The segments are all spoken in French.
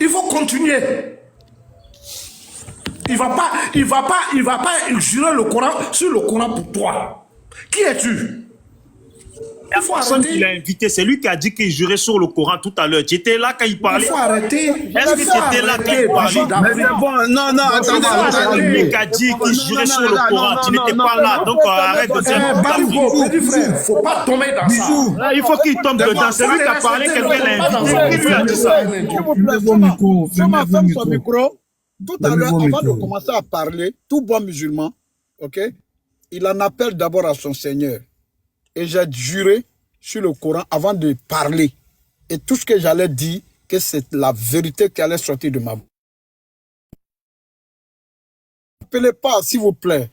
Il faut continuer. Il va pas jurer le Coran sur le Coran pour toi. Qui es-tu? La personne qu'il a invité, c'est lui qui a dit qu'il jurait sur le Coran tout à l'heure. Tu étais là quand il parlait. Il faut arrêter. Est-ce que tu étais là quand il parlait? Mais bon, non, attendez. C'est lui qui a dit qu'il jurait sur le Coran. Tu n'étais pas là. Donc arrête de dire. Petit frère, il ne faut pas tomber dans ça. Là, il faut qu'il tombe dedans. C'est lui qui a parlé, quelqu'un l'a invité. Qui lui a dit ça? Son micro. Tout à l'heure, avant de commencer à parler, tout bon musulman, ok, il en appelle d'abord à son Seigneur. Et j'ai juré sur le Coran avant de parler. Et tout ce que j'allais dire, que c'est la vérité qui allait sortir de ma bouche. N'appelez pas, s'il vous plaît.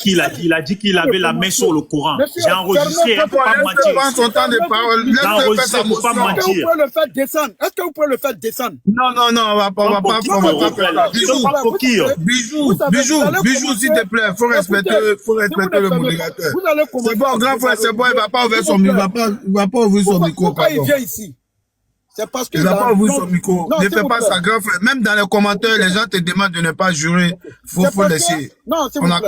Il a dit qu'il avait la main sur le Coran. J'ai enregistré, il ne faut pas mentir. J'ai enregistré, il ne faut pas mentir. Est-ce que vous pouvez le faire descendre? Est-ce que vous pouvez le faire descendre? Non, on va pas. Bijou, s'il te plaît, faut respecter le modérateur. C'est bon, grand frère, c'est bon, il va pas ouvrir son micro. Il va pas ouvrir son micro. Pourquoi il vient ici? C'est parce que il va pas ouvrir son micro. Ne fais pas ça, grand frère. Même dans les commentaires, les gens te demandent de ne pas jurer. Faut laisser. Non, c'est parce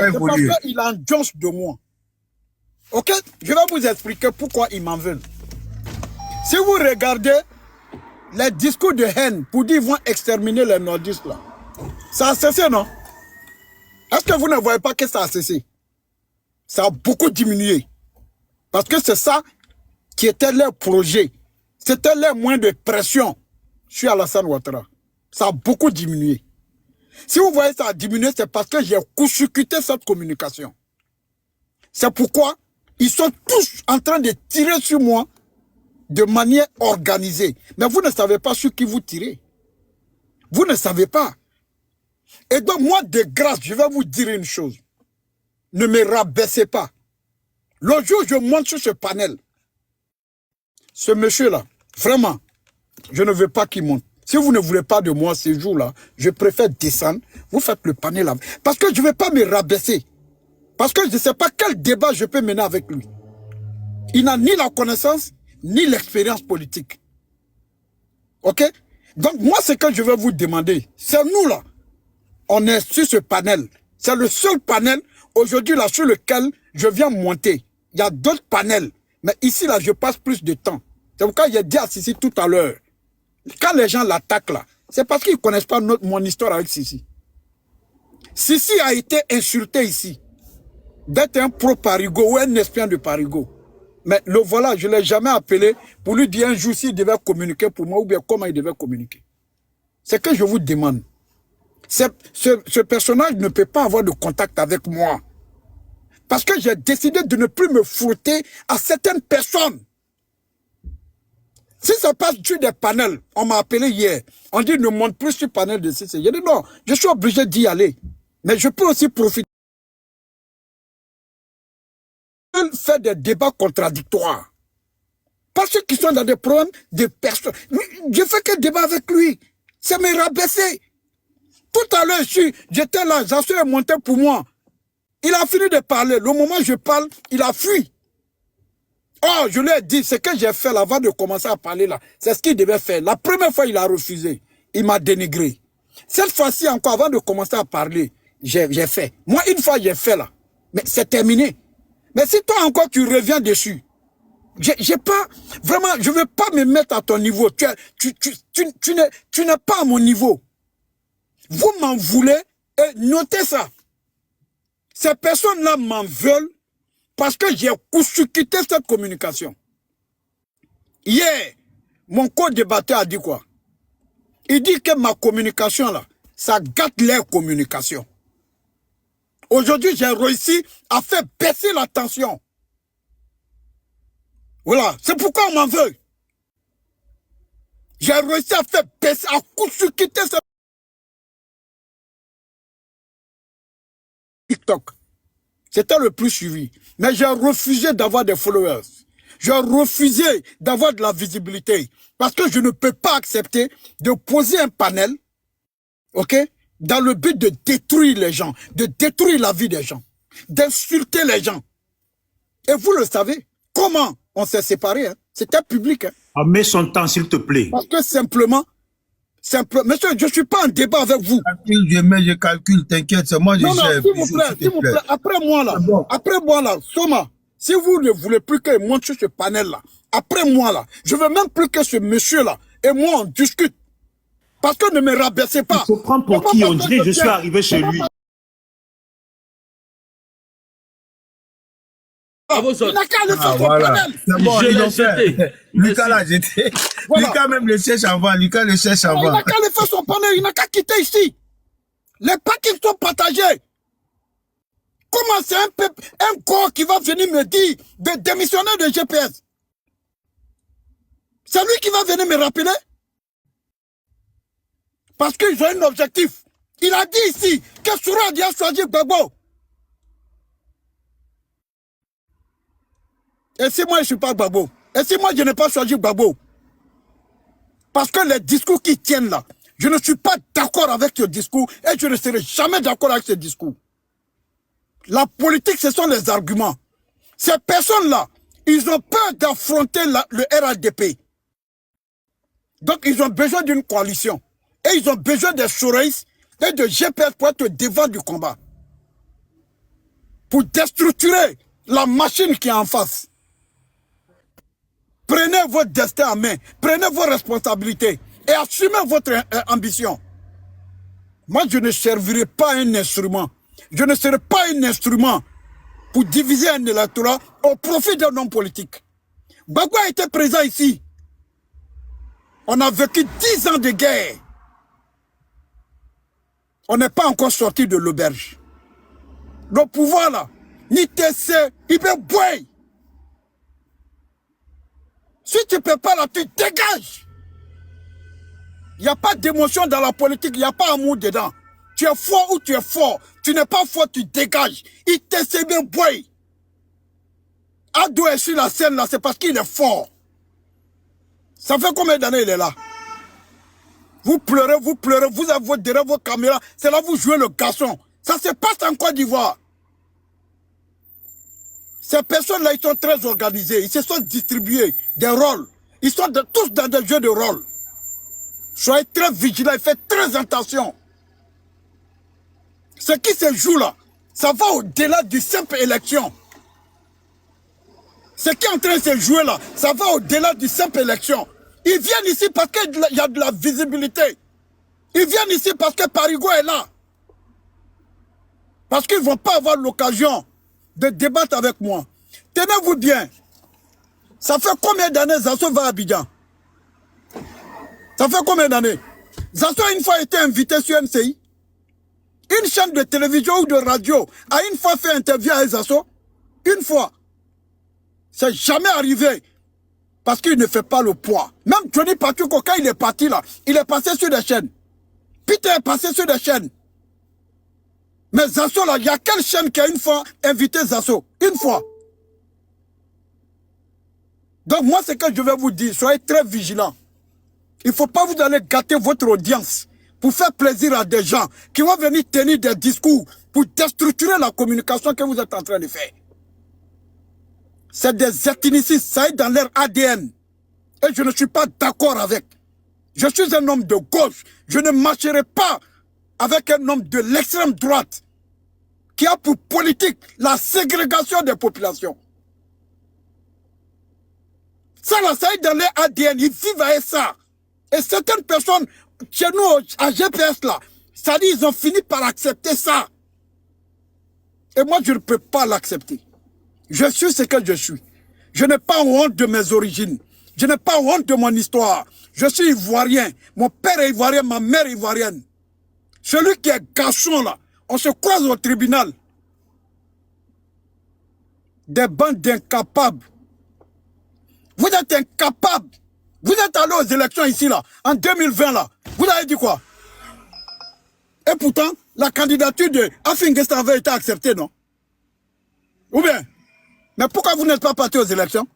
qu'il a un jonce de moi. Ok? Je vais vous expliquer pourquoi ils m'en veulent. Si vous regardez les discours de haine pour dire qu'ils vont exterminer les nordistes là, ça a cessé, non? Est-ce que vous ne voyez pas que ça a cessé? Ça a beaucoup diminué. Parce que c'est ça qui était leur projet. C'était leur moyen de pression sur Alassane Ouattara. Ça a beaucoup diminué. Si vous voyez ça a diminué, c'est parce que j'ai court-circuité cette communication. C'est pourquoi ils sont tous en train de tirer sur moi de manière organisée. Mais vous ne savez pas sur qui vous tirez. Vous ne savez pas. Et donc moi, de grâce, je vais vous dire une chose. Ne me rabaissez pas. L'autre jour, je monte sur ce panel. Ce monsieur-là, vraiment, je ne veux pas qu'il monte. Si vous ne voulez pas de moi ces jours-là, je préfère descendre. Vous faites le panel là. Parce que je ne vais pas me rabaisser. Parce que je ne sais pas quel débat je peux mener avec lui. Il n'a ni la connaissance, ni l'expérience politique. Ok? Donc moi, ce que je vais vous demander, c'est nous là. On est sur ce panel. C'est le seul panel aujourd'hui là sur lequel je viens monter. Il y a d'autres panels. Mais ici là, je passe plus de temps. C'est pourquoi j'ai dit à Sissi tout à l'heure. Quand les gens l'attaquent là, c'est parce qu'ils ne connaissent pas mon histoire avec Sissi. Sissi a été insulté ici d'être un pro-Parigo ou un espion de Parigo. Mais le voilà, je ne l'ai jamais appelé pour lui dire un jour s'il devait communiquer pour moi ou bien comment il devait communiquer. C'est que je vous demande. Ce personnage ne peut pas avoir de contact avec moi. Parce que j'ai décidé de ne plus me frotter à certaines personnes. Si ça passe sur des panels, on m'a appelé hier, on dit ne monte plus sur le panel de CC. J'ai dit non, je suis obligé d'y aller. Mais je peux aussi profiter. Faire des débats contradictoires. Parce qu'ils sont dans des problèmes de personnes. Je fais que débat avec lui. Ça me rabaissé. Tout à l'heure, j'étais là, Zassou est monté pour moi. Il a fini de parler. Le moment où je parle, il a fui. Oh, je lui ai dit, ce que j'ai fait là, avant de commencer à parler là, c'est ce qu'il devait faire. La première fois, il a refusé. Il m'a dénigré. Cette fois-ci encore, avant de commencer à parler, j'ai fait. Moi, une fois, j'ai fait là. Mais c'est terminé. Mais si toi encore, tu reviens dessus, j'ai pas, vraiment, je veux pas me mettre à ton niveau. Tu n'es pas à mon niveau. Vous m'en voulez et notez ça. Ces personnes-là m'en veulent parce que j'ai quitté cette communication. Hier, mon co-débatteur a dit quoi? Il dit que ma communication là, ça gâte leur communication. Aujourd'hui, j'ai réussi à faire baisser la tension. Voilà, c'est pourquoi on m'en veut. J'ai réussi à faire baisser, à quitter cette TikTok. C'était le plus suivi. Mais j'ai refusé d'avoir des followers. J'ai refusé d'avoir de la visibilité. Parce que je ne peux pas accepter de poser un panel, ok, dans le but de détruire les gens, de détruire la vie des gens, d'insulter les gens. Et vous le savez, comment on s'est séparés, hein? C'était public. Hein? Mets son temps, s'il te plaît. Parce que simplement, Monsieur, je ne suis pas en débat avec vous. Je calcule, t'inquiète, c'est moi, je gère. S'il vous plaît, après moi là, Soma, si vous ne voulez plus qu'il monte sur ce panel-là, après moi là, je veux même plus que ce monsieur-là et moi on discute. Parce que ne me rabaissez pas. Il faut prendre pour qui on dirait, je suis arrivé chez lui. Il n'a qu'à aller faire son panel. C'est bon, ils l'ont fait. Lucas l'a jeté. Voilà. Lucas même le cherche avant. Lucas le cherche avant. Il n'a qu'à aller faire son panel. Il n'a qu'à quitter ici. Les paquets sont partagés. Comment c'est un corps qui va venir me dire de démissionner de GPS? C'est lui qui va venir me rappeler? Parce qu'ils ont un objectif. Il a dit ici que Sourad a choisi Gbagbo. Et si moi je ne suis pas Gbagbo? Et si moi je n'ai pas choisi Gbagbo? Parce que les discours qui tiennent là, je ne suis pas d'accord avec ce discours et je ne serai jamais d'accord avec ce discours. La politique, ce sont les arguments. Ces personnes-là, ils ont peur d'affronter le RADP. Donc, ils ont besoin d'une coalition. Et ils ont besoin des souris et de GPS pour être devant du combat. Pour déstructurer la machine qui est en face. Prenez votre destin en main. Prenez vos responsabilités. Et assumez votre ambition. Moi, je ne servirai pas un instrument. Je ne serai pas un instrument pour diviser un électorat au profit d'un homme politique. Gbagbo a été présent ici. On a vécu 10 ans de guerre. On n'est pas encore sorti de l'auberge. Le pouvoir là, ni TC, il peut boire. Si tu ne peux pas là, tu dégages. Il n'y a pas d'émotion dans la politique, il n'y a pas amour dedans. Tu es fort ou tu es fort. Tu n'es pas fort, tu dégages. Il TC bien boire. Ado est sur la scène là, c'est parce qu'il est fort. Ça fait combien d'années il est là? Vous pleurez, vous avez derrière vos caméras, c'est là vous jouez le garçon. Ça se passe en Côte d'Ivoire. Ces personnes-là, ils sont très organisés, ils se sont distribués des rôles. Ils sont tous dans des jeux de rôle. Soyez très vigilants et faites très attention. Ce qui se joue là, ça va au-delà du simple élection. Ce qui est en train de se jouer là, ça va au-delà du simple élection. Ils viennent ici parce qu'il y a de la visibilité. Ils viennent ici parce que Parigo est là. Parce qu'ils ne vont pas avoir l'occasion de débattre avec moi. Tenez-vous bien. Ça fait combien d'années Zasso va à Abidjan? Ça fait combien d'années? Zasso a une fois été invité sur MCI. Une chaîne de télévision ou de radio a une fois fait interview avec Zasso. Une fois. C'est jamais arrivé. Parce qu'il ne fait pas le poids. Même Johnny Patuko, quand il est parti là, il est passé sur des chaînes. Peter est passé sur des chaînes. Mais Zasso là, il y a quelle chaîne qui a une fois invité Zasso? Une fois. Donc moi, ce que je vais vous dire, soyez très vigilants. Il ne faut pas vous aller gâter votre audience pour faire plaisir à des gens qui vont venir tenir des discours pour déstructurer la communication que vous êtes en train de faire. C'est des ethnicistes, ça est dans leur ADN. Et je ne suis pas d'accord avec. Je suis un homme de gauche. Je ne marcherai pas avec un homme de l'extrême droite qui a pour politique la ségrégation des populations. Ça là, ça est dans leur ADN. Ils vivent avec ça. Et certaines personnes, chez nous, à GPS là, ça dit, ils ont fini par accepter ça. Et moi, je ne peux pas l'accepter. Je suis ce que je suis. Je n'ai pas honte de mes origines. Je n'ai pas honte de mon histoire. Je suis ivoirien. Mon père est ivoirien, ma mère est ivoirienne. Celui qui est garçon là, on se croise au tribunal. Des bandes d'incapables. Vous êtes incapables. Vous êtes allé aux élections ici là, en 2020 là. Vous avez dit quoi? Et pourtant, la candidature de Afingesta avait été acceptée, non? Ou bien? Mais pourquoi vous n'êtes pas parti aux élections?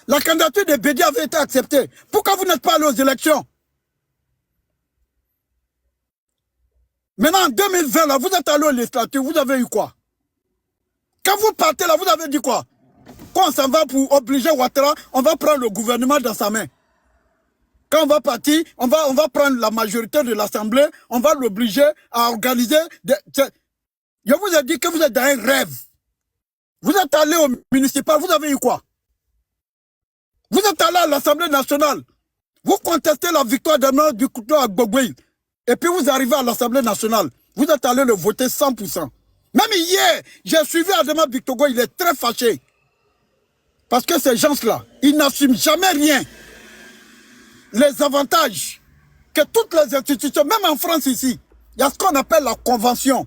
La candidature de Bédi avait été acceptée. Pourquoi vous n'êtes pas allé aux élections? Maintenant, en 2020, là, vous êtes allé aux législatives, vous avez eu quoi? Quand vous partez là, vous avez dit quoi? Quand on s'en va pour obliger Ouattara, on va prendre le gouvernement dans sa main. Quand on va partir, on va prendre la majorité de l'Assemblée, on va l'obliger à organiser... Je vous ai dit que vous êtes dans un rêve. Vous êtes allé au municipal, vous avez eu quoi? Vous êtes allé à l'Assemblée nationale. Vous contestez la victoire d'Amad du couteau à Gbagbo. Et puis vous arrivez à l'Assemblée nationale. Vous êtes allé le voter 100%. Même hier, j'ai suivi Adama Bictogo, il est très fâché. Parce que ces gens-là, ils n'assument jamais rien. Les avantages que toutes les institutions, même en France ici, il y a ce qu'on appelle la convention.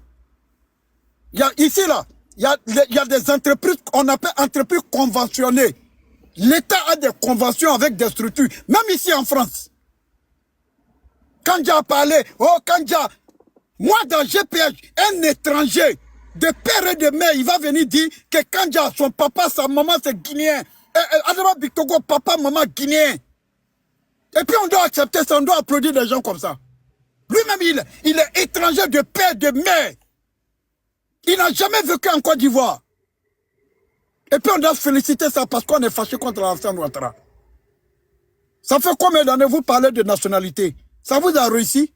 Ici, là, il y a des entreprises qu'on appelle entreprises conventionnées. L'État a des conventions avec des structures, même ici en France. Kandja a parlé, oh Kandja, moi dans GPH, un étranger de père et de mère, il va venir dire que Kandja, son papa, sa maman, c'est guinéen. Adama Bictogo, papa, maman, guinéen. Et puis on doit accepter ça, on doit applaudir des gens comme ça. Lui-même, il est étranger de père et de mère. Il n'a jamais vécu en Côte d'Ivoire. Et puis on doit féliciter ça parce qu'on est fâché contre Alassane Ouattara. Ça fait combien d'années vous parlez de nationalité? Ça vous a réussi?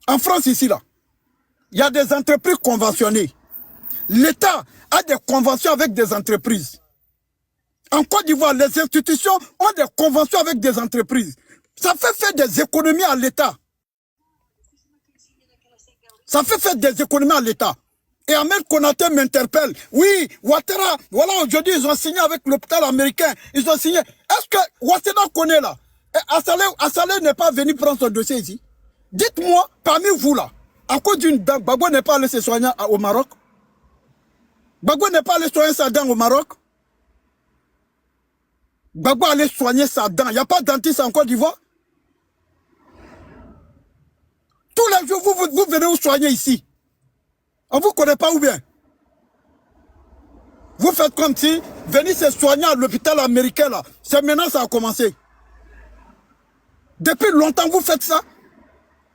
En France ici là, il y a des entreprises conventionnées. L'État a des conventions avec des entreprises. En Côte d'Ivoire, les institutions ont des conventions avec des entreprises. Ça fait faire des économies à l'État. Ça fait faire des économies à l'État. Et Ahmed Konaté m'interpelle. Oui, Ouattara, voilà, aujourd'hui, ils ont signé avec l'hôpital américain. Ils ont signé. Est-ce que Ouattara connaît là? Assalé n'est pas venu prendre son dossier ici. Dites-moi, parmi vous là, à cause d'une dame, Gbagbo n'est pas allé se soigner au Maroc? Gbagbo n'est pas allé soigner sa dent au Maroc? Gbagbo allait soigner sa dent. Il n'y a pas de dentiste en Côte d'Ivoire? Tous les jours, vous venez vous soigner ici. On ne vous connaît pas ou bien? Vous faites comme si venir se soigner à l'hôpital américain là. C'est maintenant ça a commencé. Depuis longtemps vous faites ça.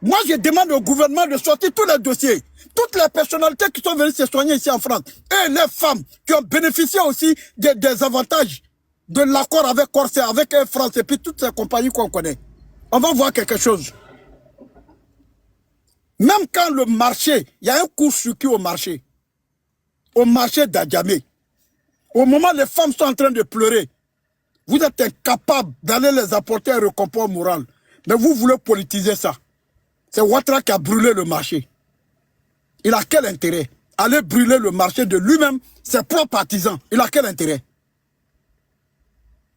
Moi je demande au gouvernement de sortir tous les dossiers. Toutes les personnalités qui sont venues se soigner ici en France. Et les femmes qui ont bénéficié aussi des avantages de l'accord avec Corsair, avec Air France et puis toutes ces compagnies qu'on connaît. On va voir quelque chose. Même quand le marché, il y a un court-circuit au marché d'Adjamé. Au moment où les femmes sont en train de pleurer, vous êtes incapable d'aller les apporter un réconfort moral. Mais vous voulez politiser ça. C'est Ouattara qui a brûlé le marché. Il a quel intérêt? Aller brûler le marché de lui-même, ses propres partisans. Il a quel intérêt?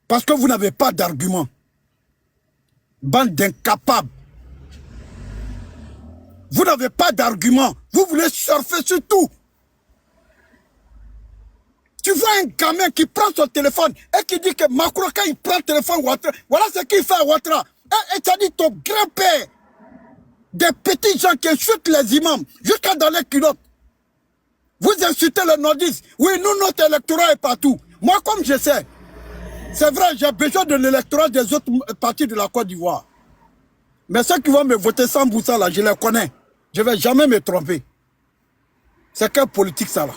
Parce que vous n'avez pas d'argument. Bande d'incapables. Vous n'avez pas d'argument. Vous voulez surfer sur tout. Tu vois un gamin qui prend son téléphone et qui dit que Macron, quand il prend le téléphone, Ouattara, voilà ce qu'il fait à Ouattara. Et tu as dit ton grand-père, des petits gens qui insultent les imams, jusqu'à dans les culottes. Vous insultez les nordistes. Oui, nous, notre électorat est partout. Moi, comme je sais, c'est vrai, j'ai besoin de l'électorat des autres partis de la Côte d'Ivoire. Mais ceux qui vont me voter sans Boussa, là, je les connais. Je ne vais jamais me tromper. C'est quelle politique ça, là?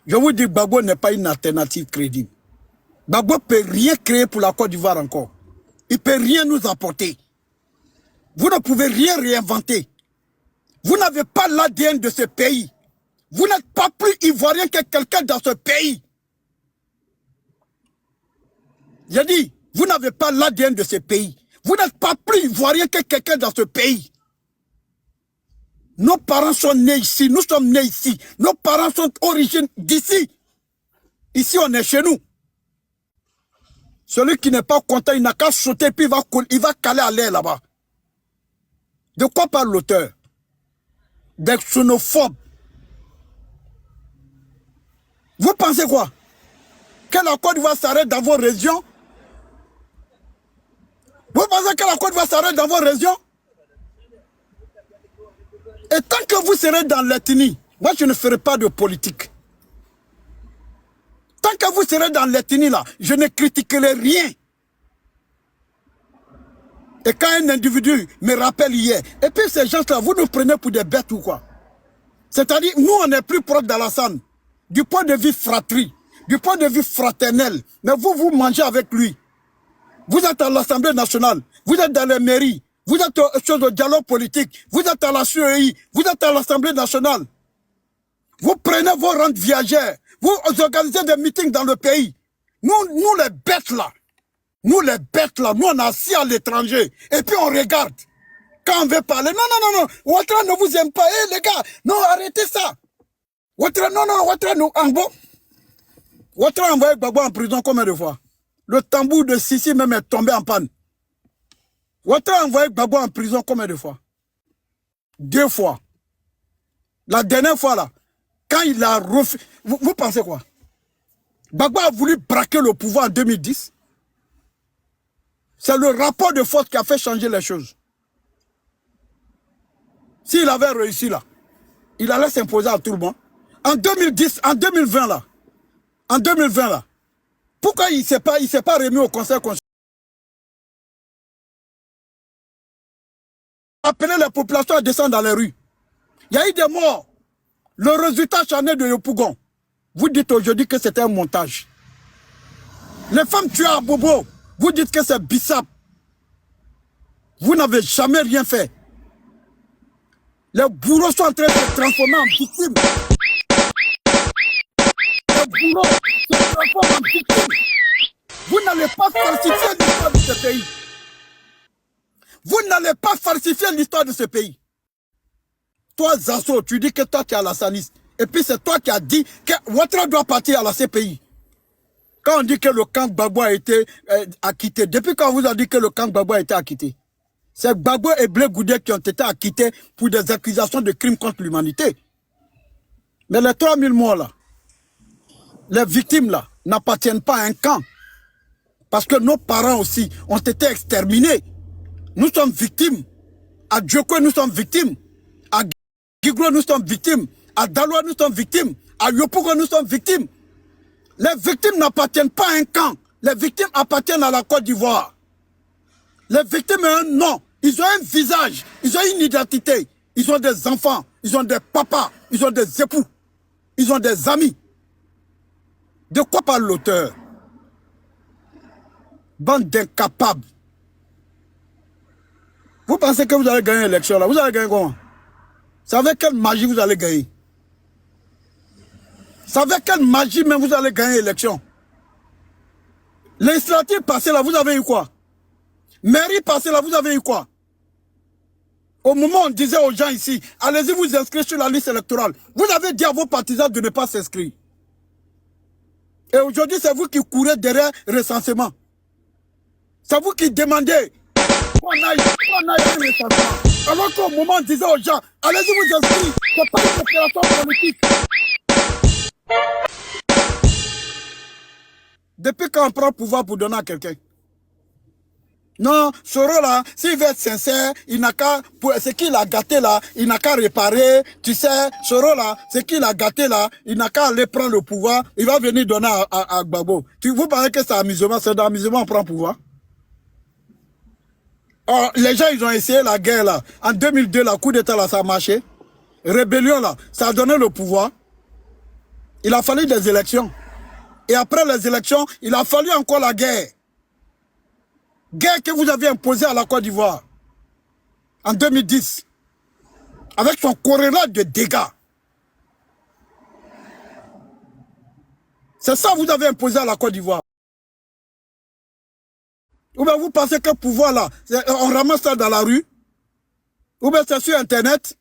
Je vous dis, Gbagbo n'est pas une alternative crédible. Gbagbo ne peut rien créer pour la Côte d'Ivoire encore. Il ne peut rien nous apporter. Vous ne pouvez rien réinventer. Vous n'avez pas l'ADN de ce pays. Vous n'êtes pas plus ivoirien que quelqu'un dans ce pays. J'ai dit, vous n'avez pas l'ADN de ce pays. Vous n'êtes pas plus ivoirien que quelqu'un dans ce pays. Nos parents sont nés ici, nous sommes nés ici. Nos parents sont d'origine d'ici. Ici, on est chez nous. Celui qui n'est pas content, il n'a qu'à sauter, puis il va caler à l'air là-bas. De quoi parle l'auteur? Des xénophobes. Vous pensez quoi? Que la Côte d'Ivoire s'arrête dans vos régions? Vous pensez que la Côte d'Ivoire s'arrête dans vos régions? Et tant que vous serez dans l'ethnie, moi je ne ferai pas de politique. Tant que vous serez dans l'ethnie là, je ne critiquerai rien. Et quand un individu me rappelle hier, et puis ces gens-là, vous nous prenez pour des bêtes ou quoi? C'est-à-dire, nous on est plus proche d'Alassane, du point de vue fratrie, du point de vue fraternel, mais vous mangez avec lui. Vous êtes à l'Assemblée nationale, vous êtes dans les mairies, vous êtes au dialogue politique, vous êtes à la CEI, vous êtes à l'Assemblée nationale. Vous prenez vos rentes viagères, vous organisez des meetings dans le pays. Nous les bêtes là, nous on est assis à l'étranger et puis on regarde. Quand on veut parler, non, Ouattara ne vous aime pas, les gars, non, arrêtez ça. Ouattara, Ouattara nous envoie. Ouattara a envoyé Gbagbo en prison combien de fois? Le tambour de Sissi même est tombé en panne. Ouattara a envoyé Gbagbo en prison combien de fois? 2 fois. La dernière fois là, quand il a refusé... Vous pensez quoi? Gbagbo a voulu braquer le pouvoir en 2010. C'est le rapport de force qui a fait changer les choses. S'il avait réussi là, il allait s'imposer à tout le monde. En 2010, en 2020 là, pourquoi il ne s'est pas remis au Conseil constitutionnel? Appeler les populations à descendre dans les rues. Il y a eu des morts. Le résultat charné de Yopougon. Vous dites aujourd'hui que c'était un montage. Les femmes tuées à Bobo, vous dites que c'est Bissap. Vous n'avez jamais rien fait. Les bourreaux sont en train de se transformer en victimes. Les bourreaux se transforment en victimes. Vous n'allez pas falsifier l'histoire de ce pays. Vous n'allez pas falsifier l'histoire de ce pays. Toi, Zasso, tu dis que toi, tu es à la Sanis. Et puis c'est toi qui as dit que Ouattara doit partir à la CPI. Quand on dit que le camp Gbagbo a été acquitté, depuis quand on vous a dit que le camp Gbagbo a été acquitté? C'est Gbagbo et Blé Goudé qui ont été acquittés pour des accusations de crimes contre l'humanité. Mais les 3000 morts là, les victimes là, n'appartiennent pas à un camp. Parce que nos parents aussi ont été exterminés. Nous sommes victimes. À Djoko, nous sommes victimes. À Giglo, nous sommes victimes. À Daloa, nous sommes victimes. À Yopougon, nous sommes victimes. Les victimes n'appartiennent pas à un camp. Les victimes appartiennent à la Côte d'Ivoire. Les victimes ont un nom. Ils ont un visage. Ils ont une identité. Ils ont des enfants. Ils ont des papas. Ils ont des époux. Ils ont des amis. De quoi parle l'auteur? Bande d'incapables. Vous pensez que vous allez gagner l'élection là? Vous allez gagner comment? C'est avec quelle magie vous allez gagner? C'est avec quelle magie même vous allez gagner l'élection? Législative passée là, vous avez eu quoi? Mairie passée là, vous avez eu quoi? Au moment où on disait aux gens ici, allez-y vous inscrire sur la liste électorale. Vous avez dit à vos partisans de ne pas s'inscrire. Et aujourd'hui, c'est vous qui courez derrière recensement. C'est vous qui demandez qu'on aille un recensement. Alors qu'au moment où on disait aux gens, allez-y vous inscrire, c'est pas une opération politique. Depuis quand on prend le pouvoir pour donner à quelqu'un? Non, Soro là, s'il veut être sincère, il n'a qu'à, ce qu'il a gâté là, il n'a qu'à réparer. Tu sais, Soro là, ce qu'il a gâté là, il n'a qu'à aller prendre le pouvoir, il va venir donner à Gbagbo. Vous pensez que c'est amusement, c'est d'amusement on prend le pouvoir? Or, les gens, ils ont essayé la guerre là. En 2002, la coup d'état là, ça a marché. Rébellion là, ça a donné le pouvoir. Il a fallu des élections. Et après les élections, il a fallu encore la guerre. Guerre que vous avez imposée à la Côte d'Ivoire en 2010. Avec son corrélate de dégâts. C'est ça que vous avez imposé à la Côte d'Ivoire. Ou bien vous pensez que le pouvoir là, on ramasse ça dans la rue? Ou bien c'est sur Internet?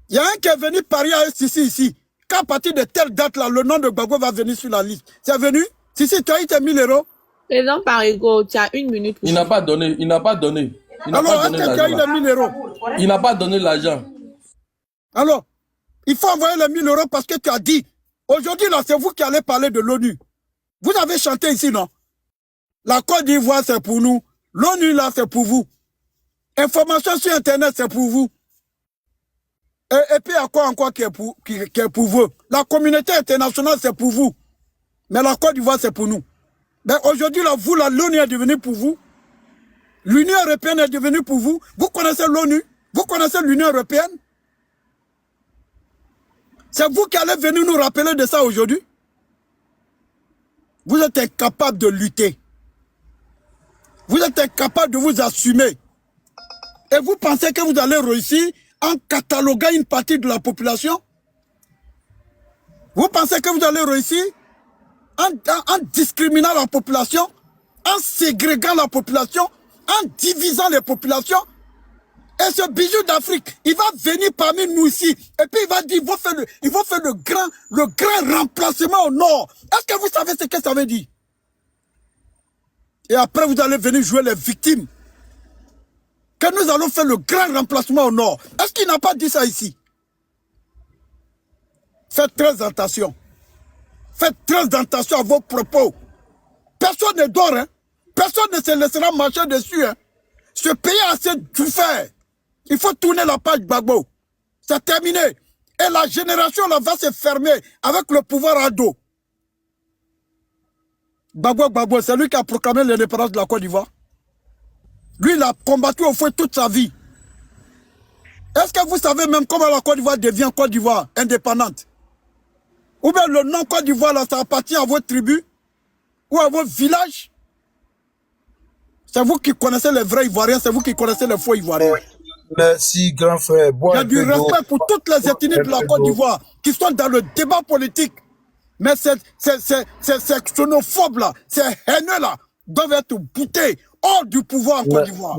Il y a un qui est venu parier ici. Qu'à partir de telle date là, le nom de Gbagbo va venir sur la liste. C'est venu? Si, tu as eu tes 1000 euros. Président Parigo, tu as 1 minute. Il n'a pas donné. Alors, est-ce que tu as eu les 1000 euros? Il n'a pas donné l'argent. Alors, il faut envoyer les 1000 euros parce que tu as dit. Aujourd'hui, là, c'est vous qui allez parler de l'ONU. Vous avez chanté ici, non? La Côte d'Ivoire, c'est pour nous. L'ONU, là, c'est pour vous. Information sur Internet, c'est pour vous. Et puis, il y a quoi encore qui est pour vous? La communauté internationale, c'est pour vous. Mais la Côte d'Ivoire, c'est pour nous. Mais aujourd'hui, là, vous, l'ONU est devenue pour vous. L'Union européenne est devenue pour vous. Vous connaissez l'ONU? Vous connaissez l'Union européenne? C'est vous qui allez venir nous rappeler de ça aujourd'hui? Vous êtes incapable de lutter. Vous êtes incapable de vous assumer. Et vous pensez que vous allez réussir en cataloguant une partie de la population? Vous pensez que vous allez réussir en discriminant la population, en ségréguant la population, en divisant les populations? Et ce bijou d'Afrique, il va venir parmi nous ici. Et puis il va dire, il va faire le grand remplacement au nord. Est-ce que vous savez ce que ça veut dire? Et après, vous allez venir jouer les victimes. Que nous allons faire le grand remplacement au nord. Est-ce qu'il n'a pas dit ça ici? Faites très attention. Faites très attention à vos propos. Personne ne dort, hein. Personne ne se laissera marcher dessus, hein. Ce pays a assez souffert. Il faut tourner la page Gbagbo. C'est terminé. Et la génération là va se fermer avec le pouvoir à dos. Gbagbo, c'est lui qui a proclamé l'indépendance de la Côte d'Ivoire. Lui, il a combattu au feu toute sa vie. Est-ce que vous savez même comment la Côte d'Ivoire devient Côte d'Ivoire indépendante? Ou bien le nom Côte d'Ivoire, là, ça appartient à votre tribu? Ou à votre village? C'est vous qui connaissez les vrais Ivoiriens, c'est vous qui connaissez les faux Ivoiriens. Merci, grand frère. Il y a du respect pour toutes les ethnies de la Côte d'Ivoire qui sont dans le débat politique. Mais ces xénophobes-là, ces haineux-là, doivent être boutés hors du pouvoir en Côte d'Ivoire.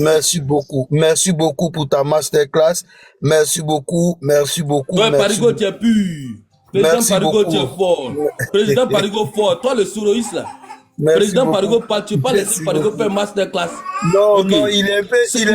Merci beaucoup. Merci beaucoup pour ta masterclass. Merci beaucoup. Merci beaucoup. Ouais, Parigo, tu es pur. Président Parigo, tu es fort. Président Parigo, fort. Toi, le souroïste, là. Merci Président beaucoup. Parigo, tu pas laisser Parigo faire masterclass. Non, Okay. non, il est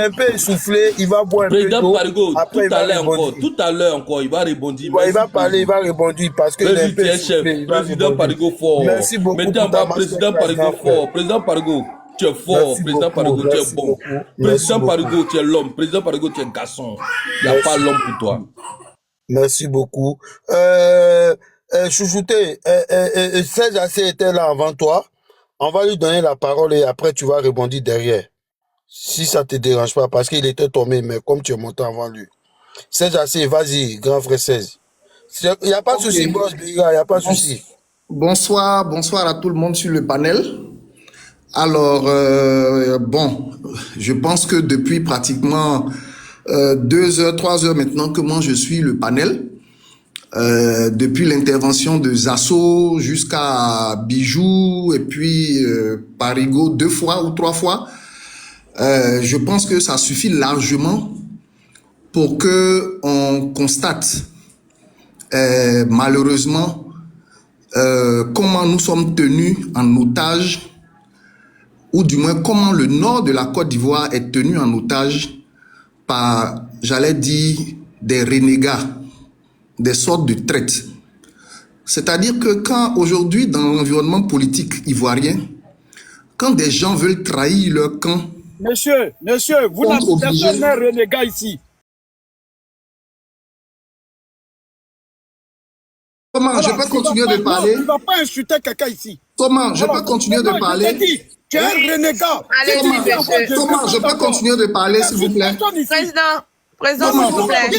un peu essoufflé. Il va boire un peu Président d'eau. Parigo, Après, tout à l'heure encore, il va rebondir. Il va parler, il va répondre parce que il est un peu essoufflé. Président Parigo fort. Merci beaucoup. Mettez bas Président Parigo fort. Président Parigo, tu es fort. Président Parigo, tu es bon. Président Parigo, tu es l'homme. Président Parigo, tu es un garçon. Il n'y a pas l'homme pour toi. Merci beaucoup. Chouchouté, Serge Assé était là avant toi. On va lui donner la parole et après tu vas rebondir derrière. Si ça te dérange pas, parce qu'il était tombé, mais comme tu es monté avant lui. Serge Assé, vas-y, grand frère 16. Il n'y a pas de souci, boss, il n'y a pas de souci. Bonsoir à tout le monde sur le panel. Alors, bon, je pense que depuis pratiquement 2 heures, 3 heures maintenant que moi je suis le panel, depuis l'intervention de Zasso jusqu'à Bijou et puis Parigo 2 fois ou 3 fois, je pense que ça suffit largement pour que on constate malheureusement comment nous sommes tenus en otage, ou du moins comment le nord de la Côte d'Ivoire est tenu en otage par, j'allais dire, des renégats, des sortes de traites. C'est-à-dire que quand aujourd'hui, dans l'environnement politique ivoirien, quand des gens veulent trahir leur camp... Monsieur, vous n'avez personne un renégat ici. Comment je peux continuer de parler? Tu ne vas pas insulter quelqu'un ici. Comment je peux continuer de parler? Tu es un renégat. Thomas, je peux continuer de parler, s'il vous plaît? Président, s'il vous plaît.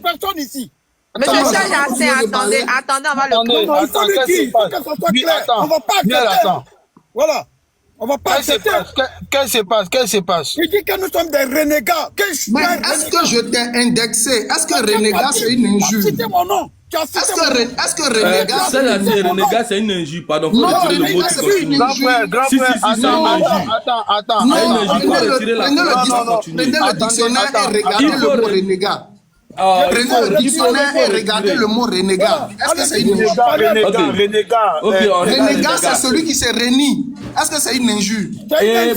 Personne ici. Monsieur Serge Assé, attendez, on va le Attends, il faut que ça soit clair. On ne va pas accepter. Voilà. On ne va pas accepter. Qu'est-ce qui se passe? Il dit que nous sommes des renégats. Mais est-ce que je t'ai indexé? Est-ce que renégat, c'est une injure? Citez mon nom. Est-ce que renégat, renégat, c'est une injure, pardon. Non, renégat, c'est une injure. Si, c'est une injure. Attends. Non, prenez le dictionnaire et regardez le mot renégat. Prenez le dictionnaire et regardez le mot renégat. Est-ce que c'est une injure? Renégat, c'est celui qui se renie. Est-ce que c'est une injure?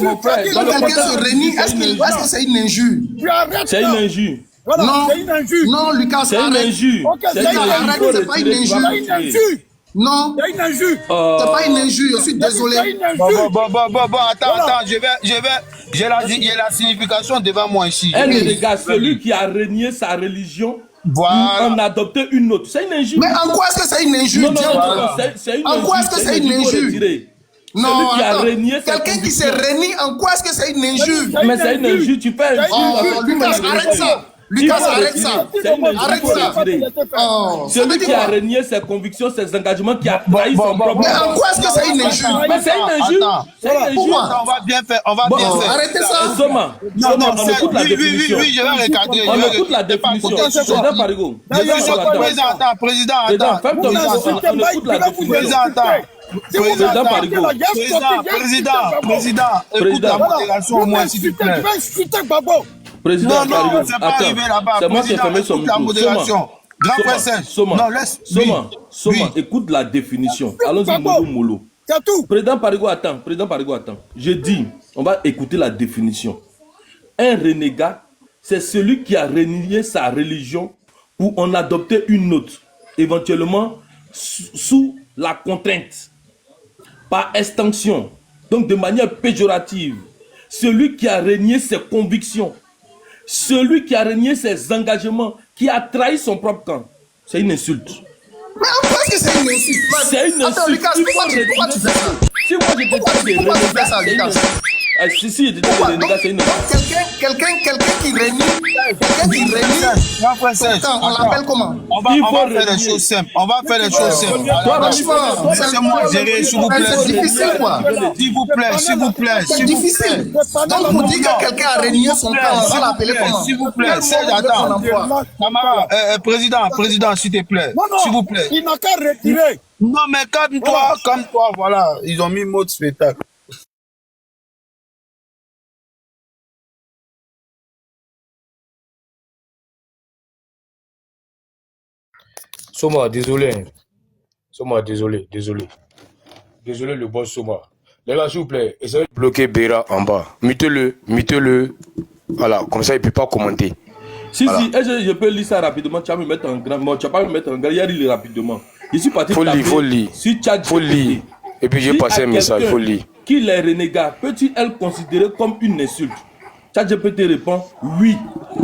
Mon frère, quand quelqu'un se renie, est-ce que c'est une injure? C'est une injure. Voilà, c'est une injure. Non, Lucas, c'est une injure. C'est pas une injure. Non, c'est une injure. C'est pas une injure, je suis désolé. Bon, attends, j'ai la signification devant moi ici. Un renégat, celui qui a renié sa religion, voilà, en adopté une autre. C'est une injure. Mais en quoi est-ce que c'est une injure? C'est une injure. En quoi est-ce que c'est une injure? Non, quelqu'un qui se renie, en quoi est-ce que c'est une injure? Mais c'est une injure, tu fais Lucas, arrête ça. Lucas, arrête ça. Arrête ça. Oh, celui qui a renié ses convictions, ses engagements, qui a trahi son propre... Mais en quoi est-ce que c'est une injure? Mais c'est une injure. Pourquoi? On va bien faire. On va bien faire. Arrêtez ça. Soma, on écoute la définition. Oui, je vais recadrer. On écoute la définition. Président Parigo. Président, Président, ferme ton micro. On écoute la définition. Président Parigo. Président, écoute la modération au moins, s'il te plaît. Président Non, Parigo. c'est pas arrivé là-bas. C'est moi qui ai fermé son Écoute la micro. modération. Grand frère Serge. Non, laisse. Soma, écoute la définition. Allons-y, mollo. C'est tout. Président Parigo, attends. Je dis, on va écouter la définition. Un renégat, c'est celui qui a renié sa religion pour en adopter une autre, éventuellement sous la contrainte, par extension, donc de manière péjorative. Celui qui a renié ses convictions, celui qui a renié ses engagements, qui a trahi son propre camp. C'est une insulte. Mais en quoi est-ce que c'est une insulte? C'est une insulte. Attends, Lucas, pourquoi tu fais ça? Si moi je te Pourquoi tu fais ça, Lucas? Si, je te dis c'est une insulte. Quelqu'un qui renie, on l'appelle comment? On va faire les choses simples. Laissez-moi gérer, s'il vous plaît. C'est difficile, quoi. S'il vous plaît. C'est difficile. Donc, pour dire que quelqu'un a renié son camp, on va l'appeler comment? S'il vous plaît, Serge, attends. Président, s'il te plaît. S'il vous plaît. Il n'a qu'à retirer. Non, mais calme-toi, voilà. Ils ont mis mot de spectacle. Soma, désolé. Désolé, le boss Soma. Les gars, s'il vous plaît, essayez de bloquer Béra en bas. Mutez-le. Voilà, comme ça, il ne peut pas commenter. Si, voilà. Je peux lire ça rapidement. Tu vas me mettre en grand. Bon, tu vas pas me mettre en grand. Il y a lire rapidement. Je suis parti. Faut lire. Faut lire. Et puis, j'ai passé un message. Faut lire. Qui les renégat, peut-il être considéré comme une insulte? ChatGPT répond oui.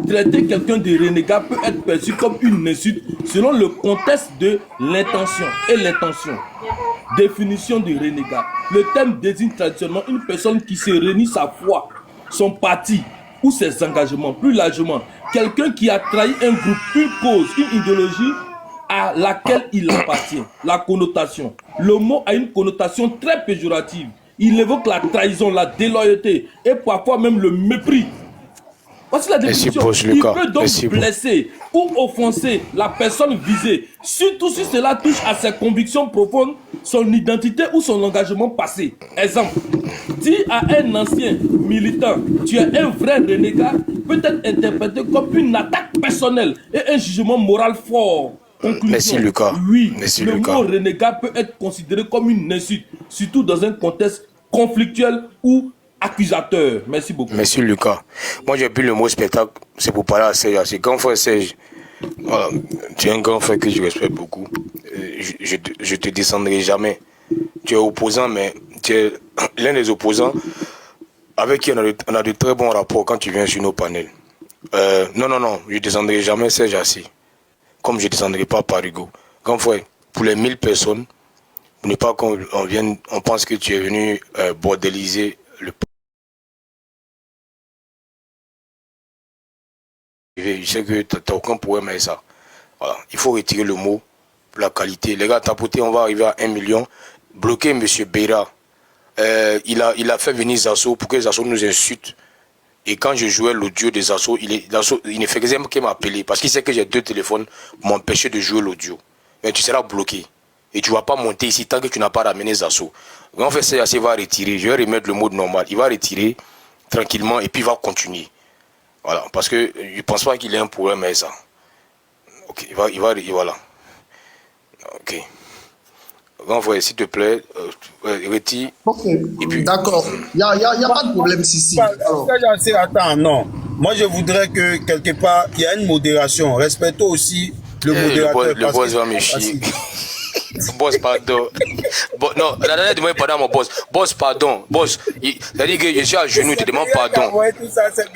Traiter quelqu'un de renégat peut être perçu comme une insulte selon le contexte de l'intention et l'intention. Définition de renégat. Le terme désigne traditionnellement une personne qui se renie sa foi, son parti ou ses engagements. Plus largement, quelqu'un qui a trahi un groupe, une cause, une idéologie à laquelle il appartient. La connotation. Le mot a une connotation très péjorative. Il évoque la trahison, la déloyauté et parfois même le mépris. Voici la définition. Il peut donc blesser ou offenser la personne visée, surtout si cela touche à ses convictions profondes, son identité ou son engagement passé. Exemple, dire à un ancien militant, tu es un vrai renégat, peut être interprété comme une attaque personnelle et un jugement moral fort. Conclusion. Merci Lucas. Oui, merci le Lucas. mot renégat peut être considéré comme une insulte, surtout dans un contexte conflictuel ou accusateur. Merci beaucoup. Merci Lucas. Moi j'ai pris le mot spectacle, c'est pour parler à Serge. C'est grand frère Serge. Voilà. Tu es un grand frère que je respecte beaucoup. Je te descendrai jamais. Tu es opposant, mais tu es l'un des opposants avec qui on a de très bons rapports quand tu viens sur nos panels. Non, je ne descendrai jamais Serge assis. Comme je ne descendrai pas Parigo. Grand frère, pour les 1000 personnes, pour ne pas qu'on vienne, on pense que tu es venu bordéliser le. Je sais que tu n'as aucun problème avec ça. Voilà. Il faut retirer le mot, la qualité. Les gars, tapoter, on va arriver à 1 million. Bloquer M. Beira. Il a fait venir Zasso pour que Zasso nous insulte. Et quand je jouais l'audio des Zasso, il ne fait que m'appeler parce qu'il sait que j'ai 2 téléphones pour m'empêcher de jouer l'audio. Mais tu seras bloqué. Et tu ne vas pas monter ici tant que tu n'as pas ramené Zasso. En fait, il va retirer. Je vais remettre le mode normal. Il va retirer tranquillement et puis il va continuer. Voilà. Parce que je ne pense pas qu'il ait un problème avec ça. Ok. Voilà. Ok. Grand frère, s'il te plaît, retire. Ok. D'accord. Il n'y a pas de problème ici. Attends, non. Moi, je voudrais que quelque part, il y a une modération. Respectons aussi le modérateur. Le boss va me chier. Boss, pardon. Non, la dernière demande pardon à mon boss. Boss, pardon. Boss, c'est-à-dire que je suis à genoux, tu demandes pardon.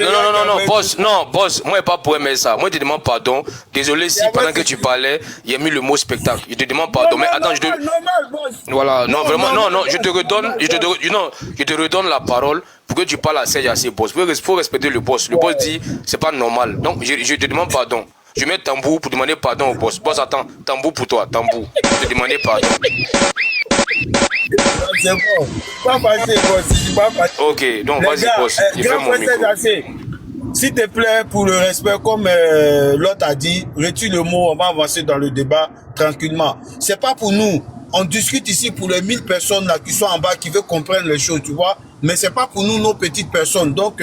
Non, boss, non, boss, moi, pas pour aimer ça. Moi, je te demande pardon. Désolé si pendant que tu parlais, il y a mis le mot spectacle. Je te demande pardon. Mais attends, je te. Voilà, non, vraiment, non, je te redonne la parole pour que tu parles à Serge assez, boss. Il faut respecter le boss. Le boss dit, c'est pas normal. Donc, je te demande pardon. Je mets tambour pour demander pardon au boss. Boss, attends, tambour pour toi, tambour. Je te demandais pardon. C'est bon. Pas passer, boss. Pas passer. Ok, donc vas-y, boss. Je fais mon micro. S'il te plaît, pour le respect, comme l'autre a dit, retire le mot, on va avancer dans le débat tranquillement. C'est pas pour nous. On discute ici pour les 1000 personnes là qui sont en bas, qui veulent comprendre les choses, tu vois. Mais c'est pas pour nous, nos petites personnes. Donc,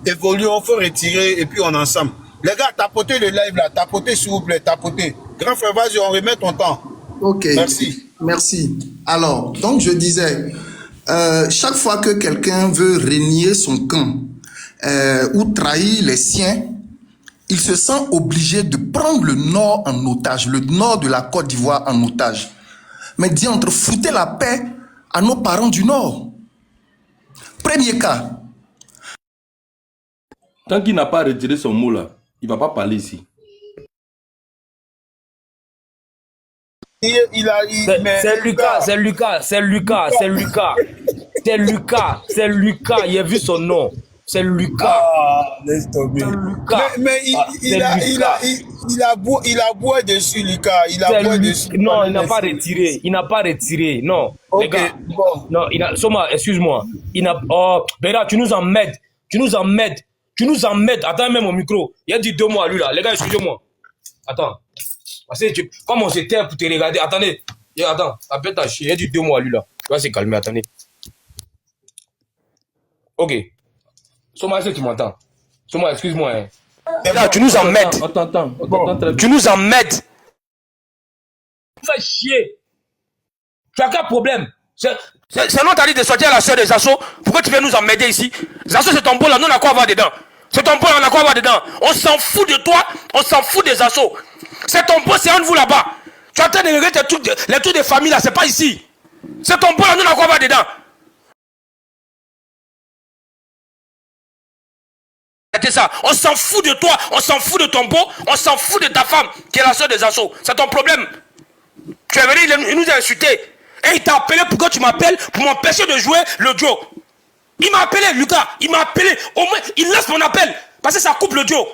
évoluons, faut retirer et puis on est ensemble. Les gars, tapotez le live là, tapotez s'il vous plaît, tapotez. Grand frère, vas-y, on remet ton temps. Ok. Merci. Merci. Alors, donc je disais, chaque fois que quelqu'un veut renier son camp ou trahir les siens, il se sent obligé de prendre le nord en otage, le nord de la Côte d'Ivoire en otage. Mais diantre, foutez la paix à nos parents du nord. Premier cas. Tant qu'il n'a pas retiré son mot là, il ne va pas parler ici. C'est Lucas. Il a vu son nom. C'est Lucas. Ah, laisse tomber. Mais il a beau dessus, Lucas. Il a beau dessus. Non, il n'a pas retiré. Non. Okay, les gars. Bon. Non, Soma, excuse-moi. Oh, Béra, tu nous emmerdes. Attends, même au micro. Il a dit 2 mots à lui là. Les gars, excusez-moi. Attends. Parce que comme on s'était pour te regarder. Attendez. Attends. Appelle ta chier. Il a dit 2 mots à lui là. Tu vas se calmer. Attendez. Ok. Soma, est-ce que tu m'entends? Soma, excuse-moi. Hein. Là, tu nous emmerdes. Attends. Tu nous emmerdes. Tu fais chier. Tu as quel problème? C'est non, t'as dit de sortir à la soeur des Assauts. Pourquoi tu viens nous emmerder ici? Zasso, c'est ton beau là, nous on a quoi avoir dedans? C'est ton beau là, on a quoi avoir dedans? On s'en fout de toi, on s'en fout des Assauts. C'est ton beau, c'est un de vous là-bas. Tu es en train de regarder les trucs des familles là, c'est pas ici. C'est ton beau là, nous on a quoi avoir dedans? C'est ça, on s'en fout de toi, on s'en fout de ton beau, on s'en fout de ta femme qui est la soeur des Assauts. C'est ton problème. Tu es venu, il nous a insultés. Et il t'a appelé pour que tu m'appelles pour m'empêcher de jouer le duo. Il m'a appelé, Lucas. Il m'a appelé. Au moins, il laisse mon appel. Parce que ça coupe le duo.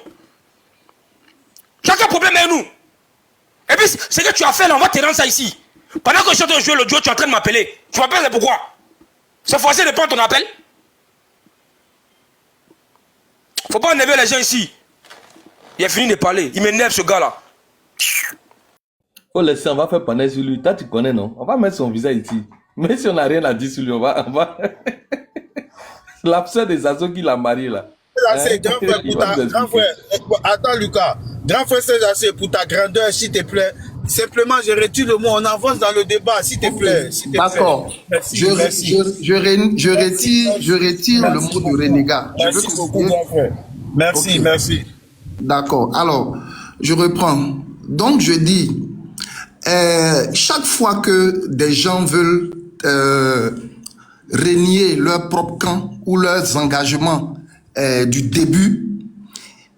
Chacun problème avec nous. Et puis, ce que tu as fait là, on va te rendre ça ici. Pendant que je suis en train de jouer le duo, tu es en train de m'appeler. Tu m'appelles, c'est pourquoi? C'est forcé de prendre ton appel. Faut pas énerver les gens ici. Il a fini de parler. Il m'énerve ce gars là. Faut laisser, on va faire panel sur lui. Toi, tu connais, non? On va mettre son visage ici. Mais si on n'a rien à dire sur lui, on va... L'absent des Assauts qui l'a marié, là. Grand frère, attends, Lucas. Grand frère, c'est pour ta grandeur, s'il te plaît. Simplement, je retire le mot. On avance dans le débat, s'il te plaît. D'accord. Merci. Je retire le mot de renégat. Merci beaucoup, grand frère. Merci, okay. Merci. D'accord. Alors, je reprends. Donc, je dis... chaque fois que des gens veulent renier leur propre camp ou leurs engagements du début,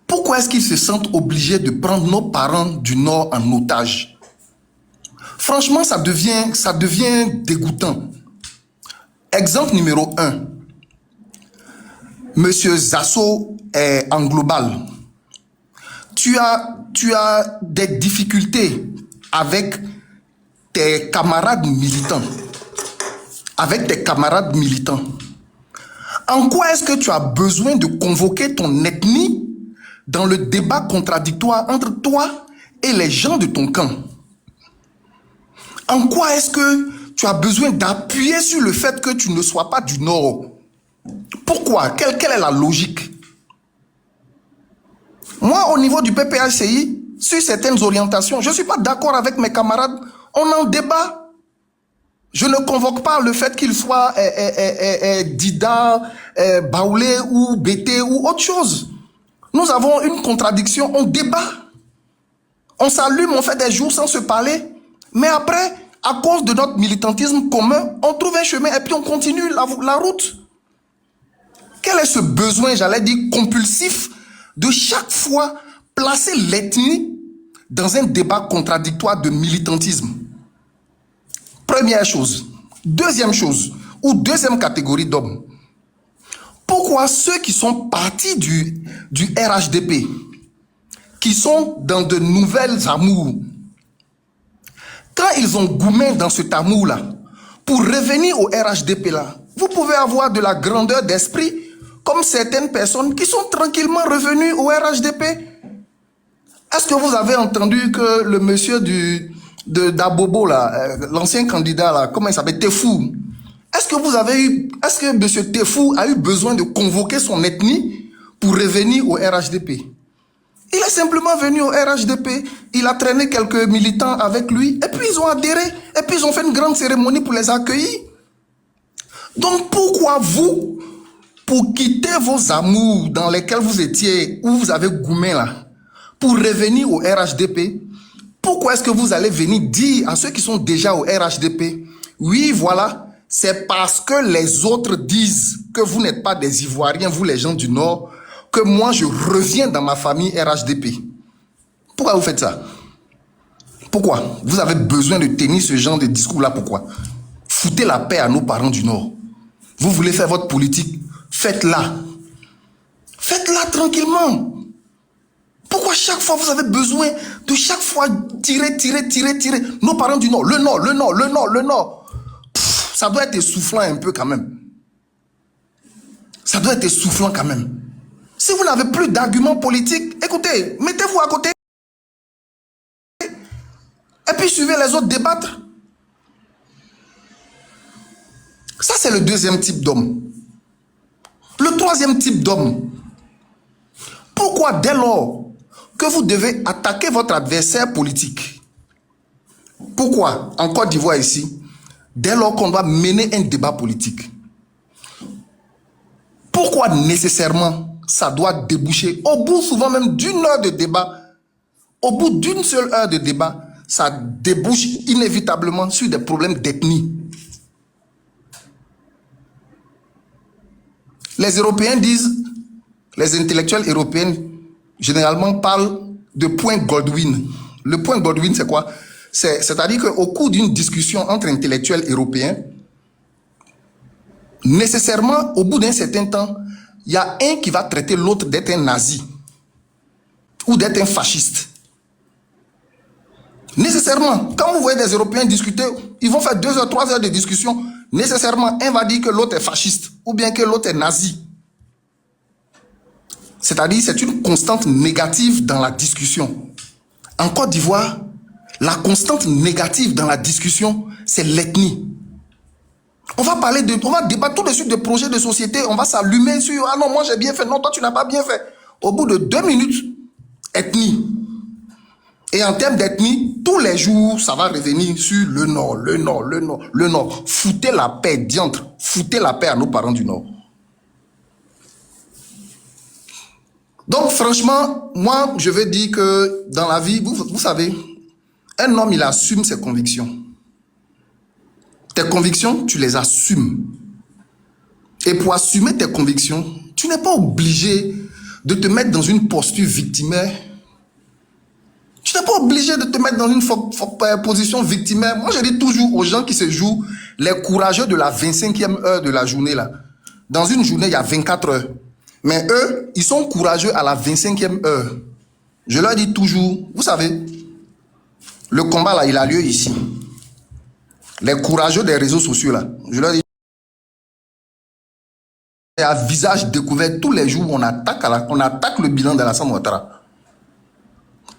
pourquoi est-ce qu'ils se sentent obligés de prendre nos parents du Nord en otage? Franchement, ça devient dégoûtant. Exemple numéro 1. Monsieur Zasso est en global. Tu as des difficultés avec tes camarades militants. En quoi est-ce que tu as besoin de convoquer ton ethnie dans le débat contradictoire entre toi et les gens de ton camp? En quoi est-ce que tu as besoin d'appuyer sur le fait que tu ne sois pas du Nord? Pourquoi? Quelle est la logique? Moi, au niveau du PPHCI, sur certaines orientations, je ne suis pas d'accord avec mes camarades. On en débat. Je ne convoque pas le fait qu'il soit Dida, Baoulé ou Bété ou autre chose. Nous avons une contradiction, on débat. On s'allume, on fait des jours sans se parler. Mais après, à cause de notre militantisme commun, on trouve un chemin et puis on continue la route. Quel est ce besoin, j'allais dire, compulsif de chaque fois placer l'ethnie dans un débat contradictoire de militantisme? Première chose. Deuxième chose, ou deuxième catégorie d'hommes. Pourquoi ceux qui sont partis du RHDP, qui sont dans de nouvelles amours, quand ils ont goumé dans cet amour-là, pour revenir au RHDP-là, vous pouvez avoir de la grandeur d'esprit comme certaines personnes qui sont tranquillement revenues au RHDP. Est-ce que vous avez entendu que le monsieur d'Abobo, là, l'ancien candidat, là, comment il s'appelle, Tefou, est-ce que monsieur Tefou a eu besoin de convoquer son ethnie pour revenir au RHDP? Il est simplement venu au RHDP, il a traîné quelques militants avec lui, et puis ils ont adhéré, et puis ils ont fait une grande cérémonie pour les accueillir. Donc pourquoi vous, pour quitter vos amours dans lesquels vous étiez, où vous avez goumé là, pour revenir au RHDP, pourquoi est-ce que vous allez venir dire à ceux qui sont déjà au RHDP, oui voilà, c'est parce que les autres disent que vous n'êtes pas des Ivoiriens, vous les gens du Nord, que moi je reviens dans ma famille RHDP. Pourquoi vous faites ça? Pourquoi? Vous avez besoin de tenir ce genre de discours-là, pourquoi? Foutez la paix à nos parents du Nord. Vous voulez faire votre politique, faites-la. Faites-la tranquillement. Pourquoi chaque fois vous avez besoin de chaque fois tirer? Nos parents du Nord, le Nord. Pff, ça doit être essoufflant un peu quand même. Ça doit être essoufflant quand même. Si vous n'avez plus d'arguments politiques, écoutez, mettez-vous à côté. Et puis suivez les autres débattre. Ça, c'est le deuxième type d'homme. Le troisième type d'homme. Pourquoi dès lors que vous devez attaquer votre adversaire politique? Pourquoi en Côte d'Ivoire ici, dès lors qu'on doit mener un débat politique? Pourquoi nécessairement ça doit déboucher au bout souvent même d'une heure de débat, au bout d'une seule heure de débat, ça débouche inévitablement sur des problèmes d'ethnie? Les Européens disent, les intellectuels européens généralement parlent de point Goldwyn. Le point Goldwyn, c'est quoi? C'est-à-dire qu'au cours d'une discussion entre intellectuels européens, nécessairement, au bout d'un certain temps, il y a un qui va traiter l'autre d'être un nazi ou d'être un fasciste. Nécessairement, quand vous voyez des Européens discuter, ils vont faire 2 heures, 3 heures de discussion. Nécessairement, un va dire que l'autre est fasciste ou bien que l'autre est nazi. C'est-à-dire, c'est une constante négative dans la discussion. En Côte d'Ivoire, la constante négative dans la discussion, c'est l'ethnie. On va débattre tout de suite de projets de société, on va s'allumer sur « Ah non, moi j'ai bien fait, non, toi tu n'as pas bien fait ». Au bout de 2 minutes, ethnie. Et en termes d'ethnie, tous les jours, ça va revenir sur le Nord. Foutez la paix, diantre. Foutez la paix à nos parents du Nord. Donc franchement, moi je veux dire que dans la vie, vous savez, un homme il assume ses convictions. Tes convictions, tu les assumes. Et pour assumer tes convictions, tu n'es pas obligé de te mettre dans une posture victimaire. Tu n'es pas obligé de te mettre dans une position victimaire. Moi, je dis toujours aux gens qui se jouent les courageux de la 25e heure de la journée. Là. Dans une journée, il y a 24 heures. Mais eux, ils sont courageux à la 25e heure. Je leur dis toujours, vous savez, le combat là, il a lieu ici. Les courageux des réseaux sociaux là, je leur dis, à visage découvert, tous les jours on attaque le bilan de Alassane Ouattara.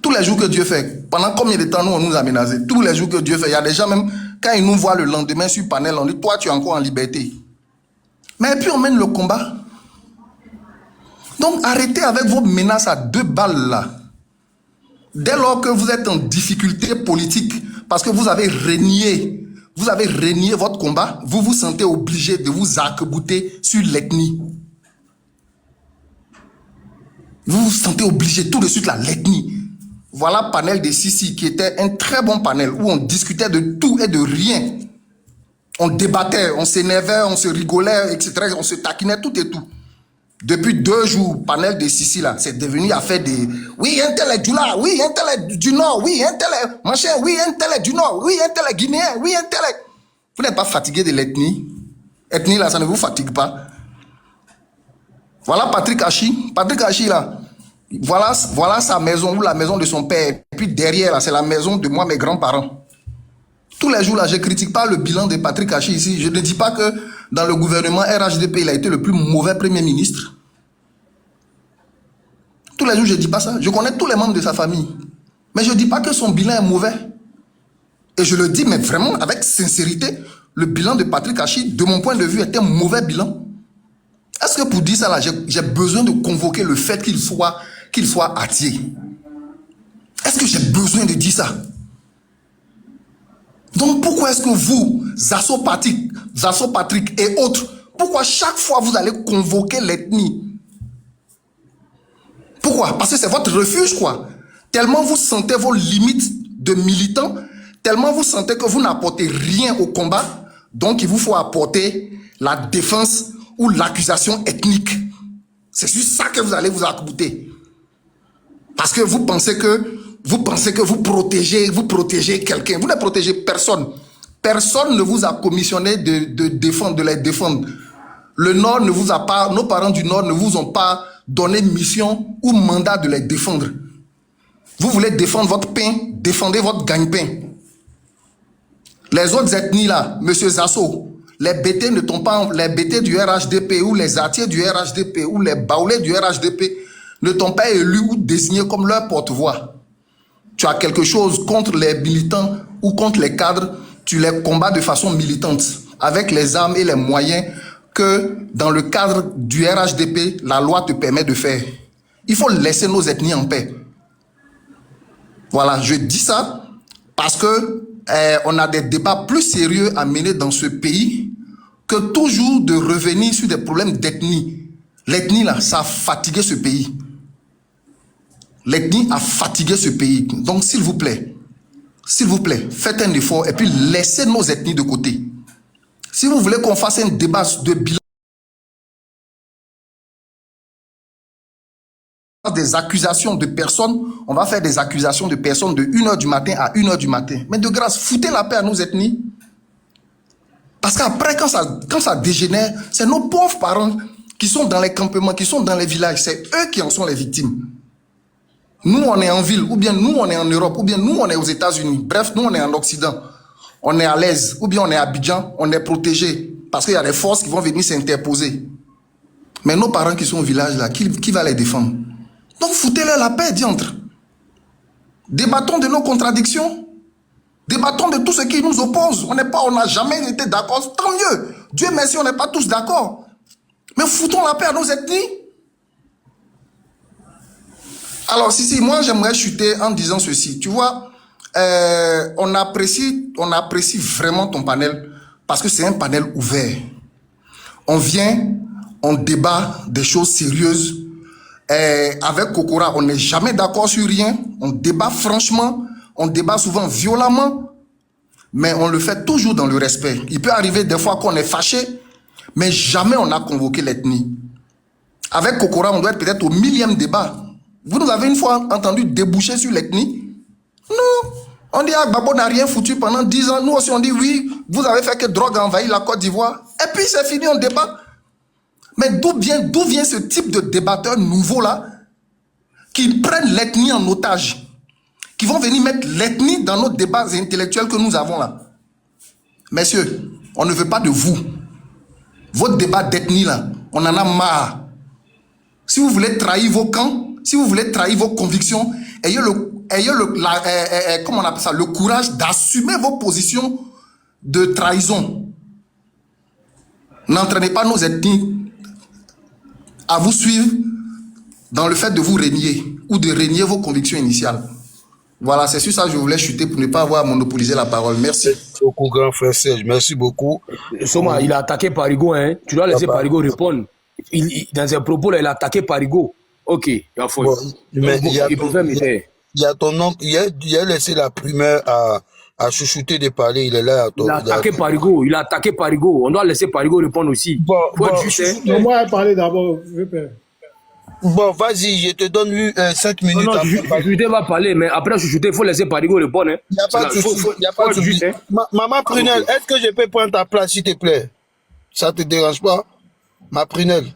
Tous les jours que Dieu fait, pendant combien de temps nous on nous a menacés? Tous les jours que Dieu fait, il y a des gens même, quand ils nous voient le lendemain sur panel, on dit, toi tu es encore en liberté. Mais puis on mène le combat. Donc arrêtez avec vos menaces à 2 balles là. Dès lors que vous êtes en difficulté politique, parce que vous avez renié votre combat, vous vous sentez obligé de vous arc-bouter sur l'ethnie. Vous vous sentez obligé tout de suite là, l'ethnie. voilà panel de Sissi, qui était un très bon panel, où on discutait de tout et de rien. On débattait, on s'énervait, on se rigolait, etc. On se taquinait, tout et tout. Depuis 2 jours, panel de Sissi, là, c'est devenu affaire des... Oui, un tel est du là, oui, un tel est du nord, oui, un tel est machin, oui, un tel est du nord, oui, un tel est guinéen, oui, un tel est... Vous n'êtes pas fatigué de l'ethnie. Ethnie, là, ça ne vous fatigue pas. Voilà Patrick Hachi. Patrick Hachi, là, voilà sa maison, ou la maison de son père. Et puis derrière, là, c'est la maison de moi, mes grands-parents. Tous les jours, là, je ne critique pas le bilan de Patrick Hachi ici. Je ne dis pas que dans le gouvernement RHDP, il a été le plus mauvais premier ministre. Tous les jours, je ne dis pas ça. Je connais tous les membres de sa famille. Mais je ne dis pas que son bilan est mauvais. Et je le dis, mais vraiment, avec sincérité, le bilan de Patrick Hachi, de mon point de vue, est un mauvais bilan. Est-ce que pour dire ça, là, j'ai besoin de convoquer le fait qu'il soit attié? Est-ce que j'ai besoin de dire ça? Donc pourquoi est-ce que vous, Zasso Patrick et autres, pourquoi chaque fois vous allez convoquer l'ethnie? Pourquoi? Parce que c'est votre refuge, quoi. Tellement vous sentez vos limites de militants, tellement vous sentez que vous n'apportez rien au combat, donc il vous faut apporter la défense ou l'accusation ethnique. C'est sur ça que vous allez vous accouter. Parce que vous pensez que vous protégez quelqu'un. Vous ne protégez personne. Personne ne vous a commissionné de les défendre. Le Nord ne vous a pas, nos parents du Nord ne vous ont pas donné mission ou mandat de les défendre. Vous voulez défendre votre pain, défendez votre gagne-pain. Les autres ethnies là, monsieur Zasso, les BT ne tombent pas, les BT du RHDP ou les Atiers du RHDP ou les Baoulés du RHDP ne t'ont pas élus ou désignés comme leur porte-voix. Tu as quelque chose contre les militants ou contre les cadres, tu les combats de façon militante, avec les armes et les moyens que dans le cadre du RHDP, la loi te permet de faire. Il faut laisser nos ethnies en paix. Voilà, je dis ça parce que on a des débats plus sérieux à mener dans ce pays que toujours de revenir sur des problèmes d'ethnie. L'ethnie, là, ça a fatigué ce pays. L'ethnie a fatigué ce pays. Donc, s'il vous plaît, faites un effort et puis laissez nos ethnies de côté. Si vous voulez qu'on fasse un débat de bilan, des accusations de personnes, on va faire des accusations de personnes de 1h du matin à 1h du matin. Mais de grâce, foutez la paix à nos ethnies. Parce qu'après, quand ça dégénère, c'est nos pauvres parents qui sont dans les campements, qui sont dans les villages. C'est eux qui en sont les victimes. Nous, on est en ville, ou bien nous, on est en Europe, ou bien nous, on est aux États-Unis. Bref, nous, on est en Occident. On est à l'aise, ou bien on est à Abidjan, on est protégé. Parce qu'il y a des forces qui vont venir s'interposer. Mais nos parents qui sont au village, là, qui va les défendre? Donc, foutez-leur la paix, diantre. Débattons de nos contradictions. Débattons de tout ce qui nous oppose. On n'a jamais été d'accord. Tant mieux. Dieu merci, on n'est pas tous d'accord. Mais foutons la paix à nos ethnies. Alors, si, moi, j'aimerais chuter en disant ceci. Tu vois, on apprécie vraiment ton panel parce que c'est un panel ouvert. On vient, on débat des choses sérieuses. Avec Kokora, on n'est jamais d'accord sur rien. On débat franchement, on débat souvent violemment, mais on le fait toujours dans le respect. Il peut arriver des fois qu'on est fâché, mais jamais on a convoqué l'ethnie. Avec Kokora, on doit être peut-être au 1000e débat. Vous nous avez une fois entendu déboucher sur l'ethnie? Non. On dit, ah, Gbagbo n'a rien foutu pendant 10 ans. Nous aussi, on dit, oui, vous avez fait que drogue a envahi la Côte d'Ivoire. Et puis, c'est fini, on débat. Mais d'où vient ce type de débatteurs nouveaux là qui prennent l'ethnie en otage, qui vont venir mettre l'ethnie dans nos débats intellectuels que nous avons là? Messieurs, on ne veut pas de vous. Votre débat d'ethnie là, on en a marre. Si vous voulez trahir vos camps, si vous voulez trahir vos convictions, ayez comment on appelle ça, le courage d'assumer vos positions de trahison. N'entraînez pas nos ethnies à vous suivre dans le fait de vous régner ou de régner vos convictions initiales. Voilà, c'est sur ça que je voulais chuter pour ne pas avoir monopolisé la parole. Merci. Merci beaucoup, grand frère Serge. Merci beaucoup. Soma, il a attaqué Parigo, hein. Tu dois laisser Parigo répondre. Dans ses propos, là, il a attaqué Parigo. Ok, il faut. Bon, mais il y a pouvait m'aider. Il y a ton oncle, il a laissé la primeur à chouchouter de parler, il est là. Il a attaqué Parigo, on doit laisser Parigo répondre aussi. Bon, moi, parler d'abord. Bon, vas-y, je te donne 5 minutes. Non, Chouchouté va parler, mais après Chouchouté, il faut laisser Parigo répondre. Il n'y a pas de souci. Il n'y a pas de souci. Maman Prunelle, est-ce que je peux prendre ta place, s'il te plaît? Ça te dérange pas? Ma Prunelle.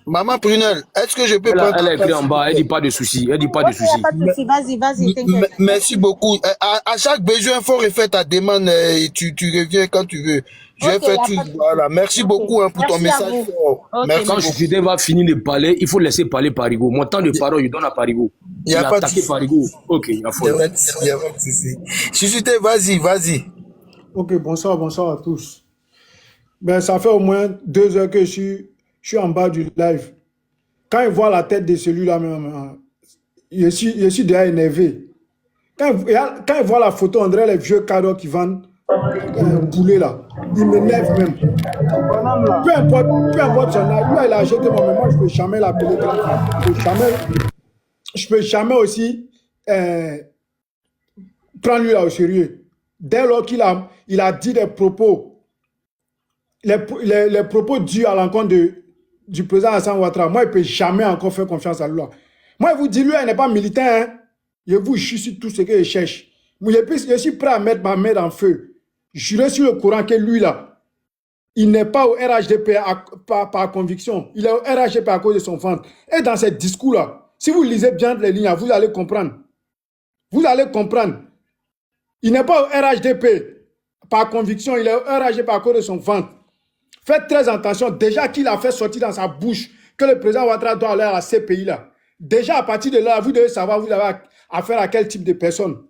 Maman Prunelle, est-ce que je peux prendre ta place? Elle a écrit en bas, elle dit pas de souci. Elle dit pas de souci. Vas-y, t'inquiète. Merci beaucoup. À chaque besoin, il faut refaire ta demande et tu reviens quand tu veux. Je vais faire tout. Voilà. Merci beaucoup pour ton message. Merci. Quand Chouchouté va finir de parler, il faut laisser parler Parigo. Mon temps de parole, je donne à Parigo. Il a attaqué Parigo. Ok, il y a pas de souci. Chouchouté, vas-y. Ok, bonsoir à tous. Ben, ça fait au moins 2 heures que je suis en bas du live. Quand il voit la tête de celui-là, je suis déjà énervé. Quand il voit la photo, on dirait les vieux cadeaux qui vendent poulet là. Il m'énerve même. Peu importe son âge, lui il a acheté moi, mais moi je peux jamais l'appeler grand frère. Je peux jamais aussi prendre lui là au sérieux. Dès lors qu'il a dit des propos, les propos dus à l'encontre du président Hassan Ouattara, moi, il ne peut jamais encore faire confiance à lui. Moi, je vous dis, lui, il n'est pas militant. Hein? Je vous jure sur tout ce qu'il cherche. Je suis prêt à mettre ma main en feu. Juré sur le Coran que lui, là, il n'est pas au RHDP par conviction. Il est au RHDP à cause de son ventre. Et dans ces discours-là, si vous lisez bien les lignes, vous allez comprendre. Vous allez comprendre. Il n'est pas au RHDP par conviction. Il est au RHDP à cause de son ventre. Faites très attention. Déjà qu'il a fait sortir dans sa bouche que le président Ouattara doit aller à ces pays-là. Déjà, à partir de là, vous devez savoir vous avez affaire à quel type de personne.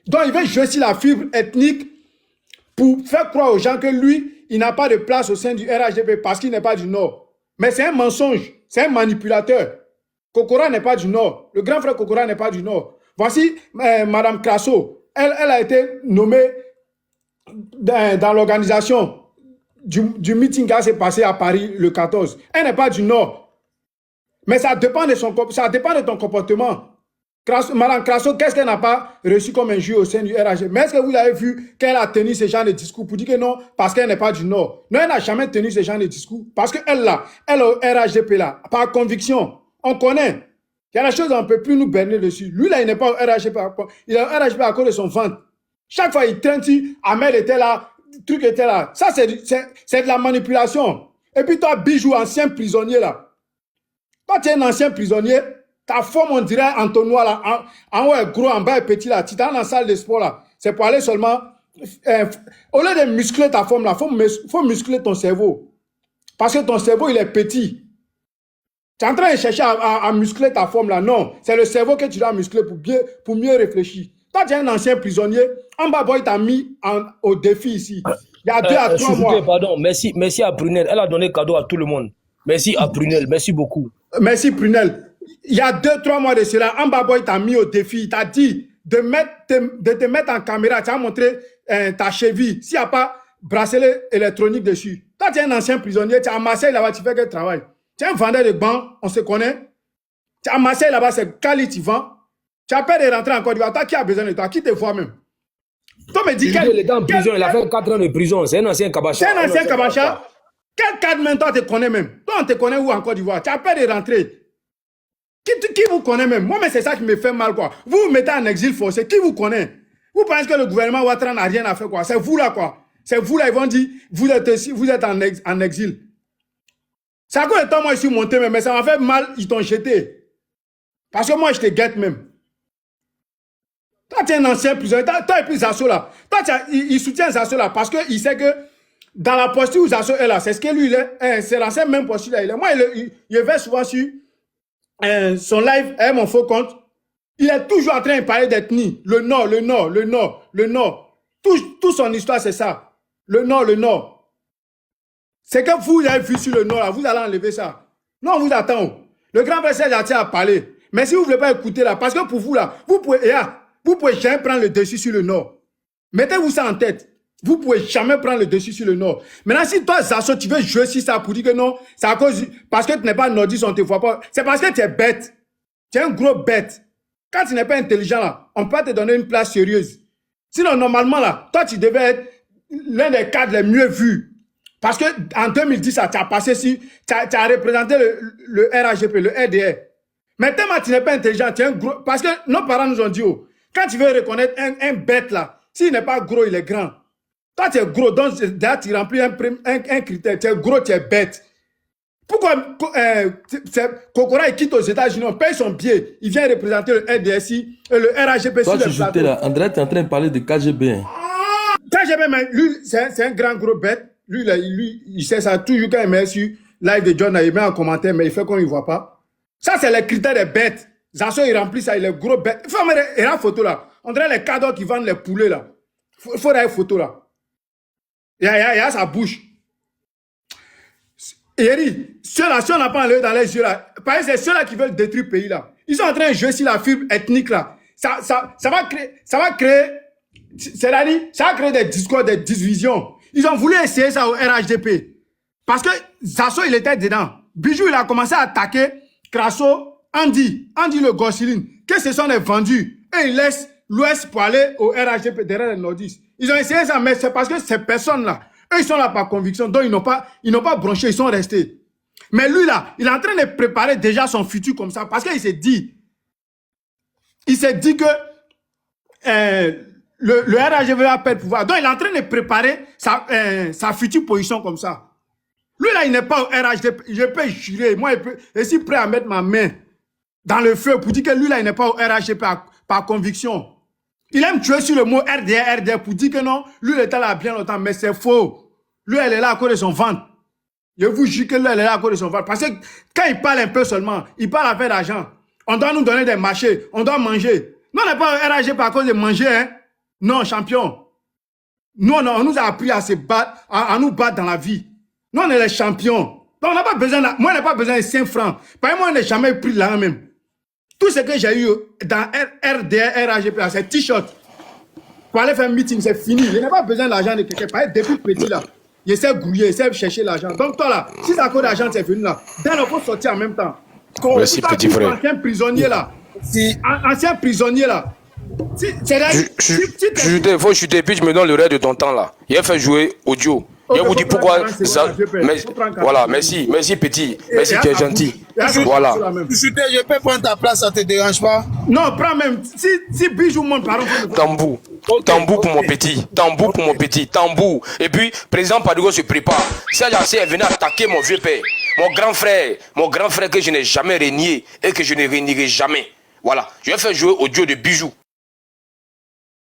Donc, il veut jouer sur la fibre ethnique pour faire croire aux gens que lui, il n'a pas de place au sein du RHDP parce qu'il n'est pas du Nord. Mais c'est un mensonge. C'est un manipulateur. Kokora n'est pas du Nord. Le grand frère Kokora n'est pas du Nord. Voici Madame Crasso. Elle a été nommée dans l'organisation du meeting qui s'est passé à Paris le 14. Elle n'est pas du Nord. Mais ça dépend de ton comportement. Madame Crasso, qu'est-ce qu'elle n'a pas reçu comme injure au sein du RHDP? Mais est-ce que vous avez vu qu'elle a tenu ce genre de discours pour dire que non, parce qu'elle n'est pas du Nord? Non, elle n'a jamais tenu ce genre de discours. Parce qu'elle là, elle est au RHDP là, par conviction. On connaît. Il y a des choses, on ne peut plus nous berner dessus. Lui là, il n'est pas au RHDP. Il est au RHDP à cause de son ventre. Chaque fois, il traîne sur Ahmed était là, truc était là. Ça, c'est de la manipulation. Et puis toi, Bijou, ancien prisonnier là. Toi, tu es un ancien prisonnier. Ta forme, on dirait entonnoir là. En haut est gros, en bas est petit là. Tu es dans la salle de sport là. C'est pour aller seulement. Au lieu de muscler ta forme là, il faut muscler ton cerveau. Parce que ton cerveau, il est petit. Tu es en train de chercher à muscler ta forme là. Non, c'est le cerveau que tu dois muscler pour mieux réfléchir. Toi, tu es un ancien prisonnier. Amba Boy t'a mis au défi ici. Il y a 2 à 3 mois. Pardon, merci à Prunel. Elle a donné cadeau à tout le monde. Merci à Prunel. Merci beaucoup. Merci Prunel. Il y a 2-3 mois de cela, Amba Boy t'a mis au défi. Il t'a dit de te mettre en caméra. Tu as montré ta cheville. S'il n'y a pas bracelet électronique dessus. Toi, tu es un ancien prisonnier. Tu es à Marseille là-bas, tu fais quel travail? Tu es un vendeur de bancs, on se connaît. Tu es à Marseille là-bas, c'est Cali, tu vends. Tu as peur de rentrer en Côte d'Ivoire. Toi, qui a besoin de toi? Qui te voit même? Toi, me dis il est en prison, il a fait 4 ans de prison. C'est un ancien Kabacha. C'est un ancien Kabacha. Quel cadre même toi te connais même? Toi, on te connaît où en Côte d'Ivoire? Tu as peur de rentrer. Qui vous connaît même? Moi, mais c'est ça qui me fait mal, quoi. Vous vous mettez en exil forcé. Qui vous connaît? Vous pensez que le gouvernement Ouattara n'a rien à faire, quoi? C'est vous là, quoi. C'est vous là, ils vont dire, vous êtes en exil. C'est à cause de toi, moi, je suis monté, mais ça m'a fait mal, ils t'ont jeté. Parce que moi, je te guette même. Toi, tu es un ancien prisonnier. Toi, et puis Zasso là. Toi, il soutient Zasso là parce qu'il sait que dans la posture où Zasso est là, c'est ce que lui, il est. C'est dans cette même posture là. Il est. Moi, il va souvent sur son live, mon faux compte. Il est toujours en train de parler d'ethnie. Le Nord, le Nord, le Nord, le Nord. Tout son histoire, c'est ça. Le Nord, le Nord. C'est que vous avez vu sur le Nord là, vous allez enlever ça. Non, on vous attend. Le grand frère Serge a parlé. Mais si vous ne voulez pas écouter là, parce que pour vous là, vous pouvez jamais prendre le dessus sur le Nord. Mettez-vous ça en tête. Vous ne pouvez jamais prendre le dessus sur le Nord. Maintenant, si toi, Zasso, tu veux jouer sur ça pour dire que non, c'est à cause, parce que tu n'es pas nordiste, on ne te voit pas. C'est parce que tu es bête. Tu es un gros bête. Quand tu n'es pas intelligent, là, on peut te donner une place sérieuse. Sinon, normalement, là, toi, tu devais être l'un des cadres les mieux vus. Parce que en 2010, tu as passé tu as représenté le RAGP, le RDR. Mais tellement tu n'es pas intelligent, tu es un gros. Parce que nos parents nous ont dit, oh, quand tu veux reconnaître un bête là, s'il n'est pas gros, il est grand. Toi, tu es gros, donc là, tu remplis un critère. Tu es gros, tu es bête. Pourquoi Kokora, il quitte aux États-Unis, on paye son billet, il vient représenter le RDSI et le RAGP. Toi, tu jetais là. André, tu es en train de parler de KGB. Hein. KGB, mais lui, c'est un grand gros bête. Lui, il sait ça. Toujours quand il met sur live de John, il met en commentaire, mais il fait comme il ne voit pas. Ça, c'est les critères des bêtes. Zasso, il remplit ça, il est gros bête. Il faut mettre une photo là. On dirait les cadeaux qui vendent les poulets là. Il faut une photo là. Il y a sa bouche. Et ceux-là, si on n'a pas enlevé dans les yeux là, par exemple, c'est ceux-là qui veulent détruire le pays là. Ils sont en train de jouer sur la fibre ethnique là. Ça va créer, c'est-à-dire, ça va créer des discours, des divisions. Ils ont voulu essayer ça au RHDP. Parce que Zasso, il était dedans. Bijou, il a commencé à attaquer Crasso, Andy le Gossiline, que ce sont les vendus. Et ils laissent l'Ouest pour aller au RHDP derrière les nordistes. Ils ont essayé ça, mais c'est parce que ces personnes-là, eux, ils sont là par conviction, donc ils n'ont pas bronché, ils sont restés. Mais lui, là, il est en train de préparer déjà son futur comme ça, parce qu'il s'est dit que le RHDP va perdre pouvoir. Donc, il est en train de préparer sa future position comme ça. Lui, là, il n'est pas au RHDP. Je peux jurer. Moi, je suis prêt à mettre ma main dans le feu pour dire que lui, là, il n'est pas au RHDP par conviction. Il aime tuer sur le mot RDR pour dire que non, lui, il était là bien longtemps, mais c'est faux. Lui, elle est là à cause de son ventre. Je vous jure que lui, elle est là à cause de son ventre. Parce que quand il parle un peu seulement, il parle avec l'argent. On doit nous donner des marchés, on doit manger. Nous, on n'est pas au RHDP à cause de manger, hein. Non, champion. Nous, on nous a appris à se battre, à nous battre dans la vie. Nous, on est les champions. Donc, on n'a pas besoin, moi, on n'a pas besoin de 5 francs. Par exemple, moi, on n'a jamais pris l'argent même. Tout ce que j'ai eu dans RDR, RAGP, c'est t-shirt. Pour aller faire un meeting, c'est fini. Je n'ai pas besoin d'argent de quelqu'un. Par exemple, depuis petit, là, j'essaie de grouiller, j'essaie de chercher l'argent. Donc, toi, là, si ça cause d'argent, c'est venu là. Dès on peut sortir en même temps. Merci, petit frère. Ancien prisonnier, là. Ancien prisonnier, là. Il faut chuter, puis tu me donnes le reste de ton temps là. Il a fait jouer audio. Je vous dis pourquoi. Voilà, merci petit. Merci, tu es gentil. Voilà. Je peux prendre ta place, ça ne te dérange pas? Non, prends même. Si Bijou monte, par exemple. Tambour. Tambour pour mon petit. Tambour pour mon petit. Tambour. Et puis, président Padugo se prépare. Serge Assé est venu attaquer mon vieux père. Mon grand frère que je n'ai jamais régné et que je ne régnerai jamais. Voilà. Je vais faire jouer audio de Bijou.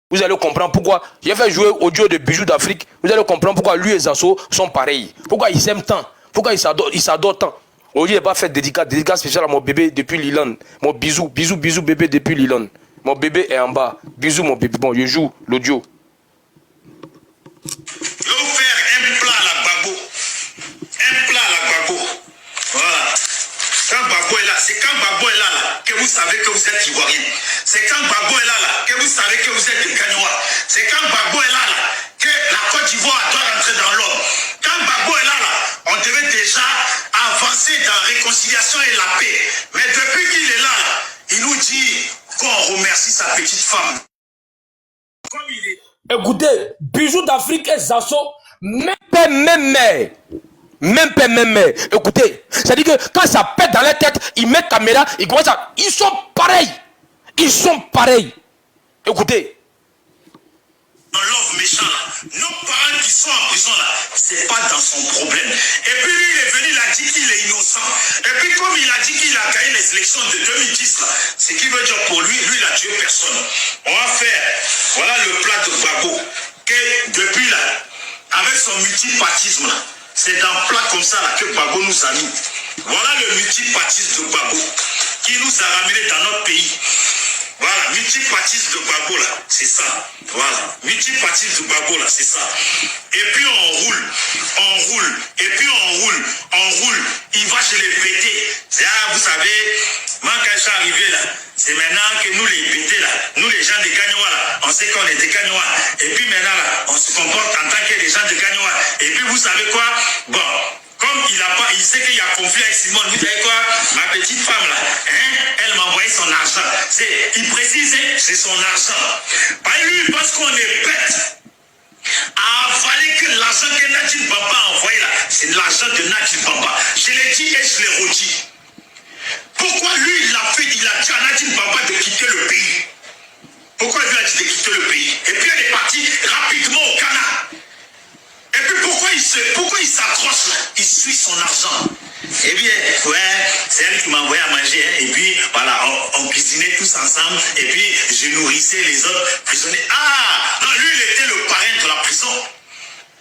Vous allez comprendre pourquoi. J'ai fait jouer audio de Bijoux d'Afrique. Vous allez comprendre pourquoi lui et Zasso sont pareils. Pourquoi ils s'aiment tant. Pourquoi ils s'adorent tant. Aujourd'hui, il n'a pas fait dédicace spéciale à mon bébé depuis Lilan. Mon bisou bébé depuis Lilan. Mon bébé est en bas. Bisous mon bébé. Bon, je joue l'audio. Je vais vous faire un plat à la Gbagbo. Un plat à la Gbagbo. Voilà. Quand Gbagbo est là, c'est quand Gbagbo est là que vous savez que vous êtes Ivoirien. C'est quand Gbagbo est là que vous savez que vous êtes des Gagnois. C'est quand Gbagbo est là que la Côte d'Ivoire doit rentrer dans l'ordre. Quand Gbagbo est là, on devait déjà avancer dans la réconciliation et la paix. Mais depuis qu'il est là, il nous dit qu'on remercie sa petite femme. Comme il est. Écoutez, Bijoux d'Afrique et Zasso, même père, même mère. Même père, même mère. Écoutez, c'est-à-dire que quand ça pète dans la tête, ils mettent caméra, ils commencent à... Ils sont pareils. Ils sont pareils. Écoutez. Love méchant là. Nos parents qui sont en prison là, c'est pas dans son problème. Et puis lui, il est venu, il a dit qu'il est innocent. Et puis comme il a dit qu'il a gagné les élections de 2010 là, ce qui veut dire pour lui, il a tué personne. On va faire, voilà le plat de Gbagbo. Que depuis là, avec son multipartisme là, c'est dans un plat comme ça là que Gbagbo nous a mis. Voilà le multipartisme de Gbagbo qui nous a ramenés dans notre pays. Voilà, multipartisme de Gbagbo là, c'est ça. Voilà, multipartisme de Gbagbo là, c'est ça. Et puis on roule, et puis on roule. Il va chez les pétés. Ah, vous savez, quand je suis arrivé là, c'est maintenant que nous les pétés là, nous les gens des Gagnois là, on sait qu'on est des Gagnois. Et puis maintenant là, on se comporte en Simone, vous savez quoi? Ma petite femme là, hein, elle m'a envoyé son argent. Il précise, c'est son argent. Lui, parce qu'on est bête à avaler que l'argent que Nadine Bamba a envoyé là, c'est l'argent de Nadine Bamba. Je l'ai dit et je l'ai redit. Pourquoi lui, il a dit à Nadine Bamba de quitter le pays? Pourquoi lui a dit de quitter le pays? Et puis elle est partie rapidement au Ghana. Et puis pourquoi il s'accroche là? Il suit son argent. Eh bien, ouais, c'est elle qui m'a envoyé à manger. Hein. Et puis, voilà, on cuisinait tous ensemble. Et puis, je nourrissais les autres prisonniers. Ah, non, lui, il était le parrain de la prison.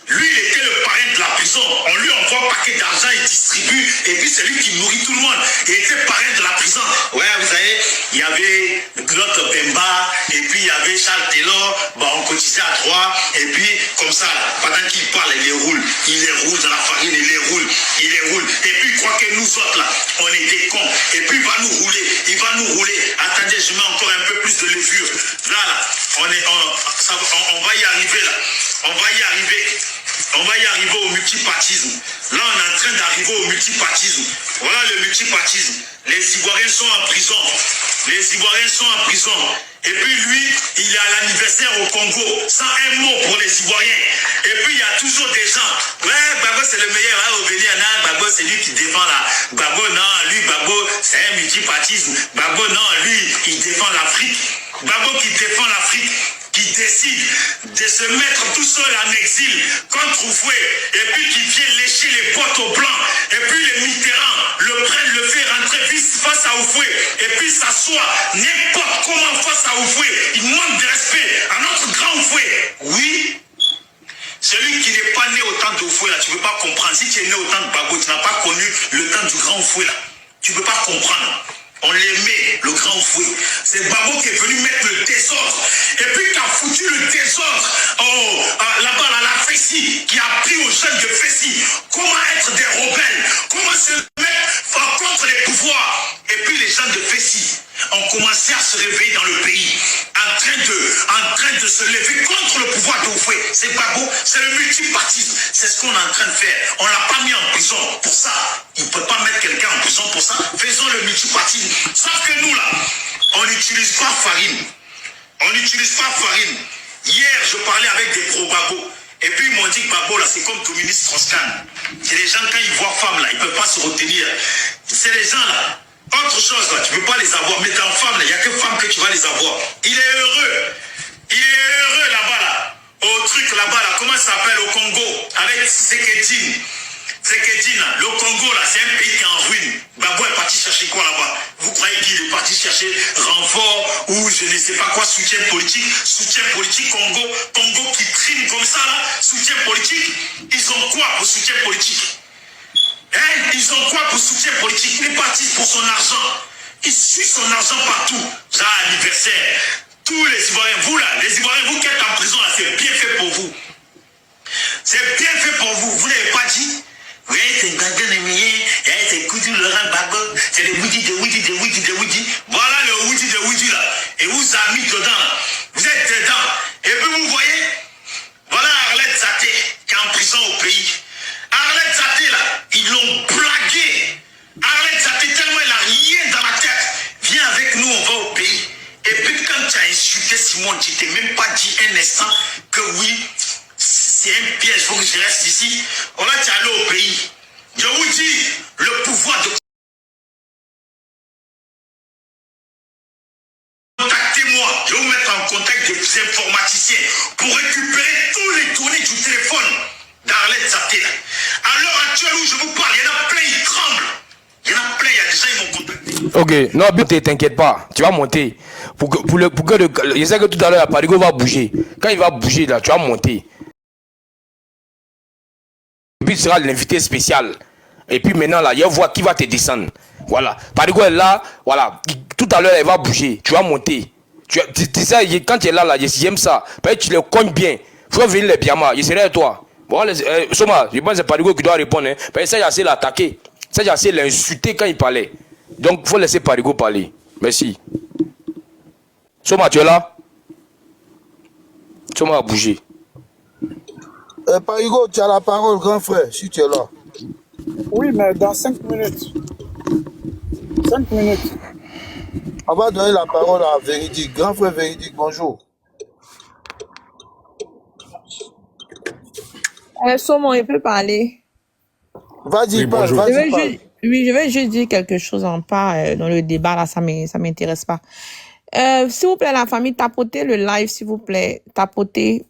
Lui, il était le parrain de la prison. On lui envoie un paquet d'argent, il distribue. Et puis, c'est lui qui nourrit tout le monde. Il était parrain de la prison. Ouais, vous savez, il y avait l'autre Bemba. Et puis, il y avait Charles Taylor. Bon, on cotisait à 3. Et puis, comme ça, là, pendant qu'il parle, il les roule. Il les roule dans la farine, il les roule. Il les roule. Et puis, il croit que nous autres, là, on est des cons. Et puis, il va nous rouler. Il va nous rouler. Attendez, je mets encore un peu plus de levure. Là, on va y arriver, là. On va y arriver. On va y arriver au multipartisme. Là, on est en train d'arriver au multipartisme. Voilà le multipartisme. Les Ivoiriens sont en prison. Les Ivoiriens sont en prison. Et puis lui, il est à l'anniversaire au Congo, sans un mot pour les Ivoiriens. Et puis il y a toujours des gens. Ouais, Gbagbo c'est le meilleur. Hein, au Bénin, Gbagbo c'est lui qui défend la. Gbagbo non, lui, Gbagbo c'est un multipartisme. Gbagbo non, lui, il défend l'Afrique. Gbagbo qui défend l'Afrique, qui décide de se mettre tout seul en exil contre Oufoué, et puis qui vient lécher les bottes aux blancs, et puis les Mitterrand le prennent, le fait rentrer face à Oufoué, et puis s'assoit n'importe comment face à Oufoué. Il manque de respect à notre grand Oufoué. Oui, celui qui n'est pas né au temps d'Oufoué là, tu ne peux pas comprendre. Si tu es né au temps de Gbagbo, tu n'as pas connu le temps du grand Oufoué là. Tu ne peux pas comprendre. On l'aimait, le grand fouet. C'est Gbagbo qui est venu mettre le désordre. Et puis qui a foutu le désordre là-bas, à la Fessi, qui a appris aux jeunes de Fessi comment être des rebelles, comment se mettre contre les pouvoirs. Et puis les gens de Fessi ont commencé à se réveiller dans le pays, en train de se lever contre le pouvoir de Oufoué. C'est Gbagbo, c'est le multipartisme. C'est ce qu'on est en train de faire. On ne l'a pas mis en prison pour ça. Il ne peut pas mettre quelqu'un en prison pour ça. Faisons le multipartisme. Sauf que nous, là, on n'utilise pas farine. On n'utilise pas farine. Hier, je parlais avec des pro-Gbagbo. Et puis, ils m'ont dit que Gbagbo, là, c'est comme communiste Strauss-Kahn. C'est les gens, quand ils voient femme, là, ils ne peuvent pas se retenir. C'est les gens, là. Autre chose, là, tu ne peux pas les avoir. Mais dans femme, il n'y a que femme que tu vas les avoir. Il est heureux. Il est heureux là-bas, là. Au truc là-bas, là. Comment ça s'appelle au Congo? Avec Sekedine. Sekedine, là. Le Congo, là, c'est un pays qui est en ruine. Gbagbo est parti chercher quoi là-bas? Vous croyez qu'il est parti chercher renfort ou je ne sais pas quoi, soutien politique? Soutien politique, Congo qui trine comme ça, là. Soutien politique. Ils ont quoi pour soutien politique? Hein? Ils ont quoi pour soutien politique? Il est parti pour son argent. Il suit son argent partout. Ça, anniversaire. Tous les Ivoiriens, vous là, les Ivoiriens, vous qui êtes en prison là, c'est bien fait pour vous. C'est bien fait pour vous. Vous n'avez pas dit? Oui, c'est une gangue de milliers, c'est Koudu Laurent Gbagbo, c'est le Widi. Voilà le Widi là. Et vous avez mis dedans là. Vous êtes dedans. Et puis vous voyez, voilà Arlette Zaté qui est en prison au pays. Arlette Zaté là, ils l'ont blagué. Arlette Zaté, tellement elle n'a rien dans la tête. Viens avec nous, on va au pays. Et puis quand tu as insulté Simone, tu t'es même pas dit un instant que oui, c'est un piège, il faut que je reste ici. On va aller au pays. Je vous dis, le pouvoir de... Contactez-moi, je vais vous mettre en contact des informaticiens pour récupérer tous les données du téléphone d'Arlette Zaté. À l'heure actuelle où je vous parle, il y en a plein, ils tremblent. Il y en a plein, il y a des gens qui m'ont contacté. Ok, non, bien, t'inquiète pas, tu vas monter. Je sais que tout à l'heure, Parigo va bouger. Quand il va bouger, là, tu vas monter. Et puis, tu seras l'invité spécial. Et puis maintenant, là, il y a voix qui va te descendre. Voilà. Parigo est là, voilà. Tout à l'heure, elle va bouger. Tu vas monter. Tu sais, quand tu es là, j'aime ça. Parce que tu le cognes bien. Il faut venir les pyjamas. Je serai avec toi. Bon, Soma, je pense que c'est Parigo qui doit répondre. Hein. Parce que ça, j'ai assez l'attaquer. Ça, j'ai assez l'insulter quand il parlait. Donc, il faut laisser Parigo parler. Merci. Soma, tu es là? Soma a bougé. Parigo, tu as la parole, grand frère, si tu es là. Oui, mais dans 5 minutes. 5 minutes. On va donner la parole à Véridique. Grand frère Véridique, bonjour. Saumon, il peut parler. Vas-y, Oui, parle, bonjour. vas-y, parle. Oui, je vais juste dire quelque chose en part dans le débat, là, ça m'intéresse pas. S'il vous plaît, la famille, tapotez le live, s'il vous plaît. Tapotez.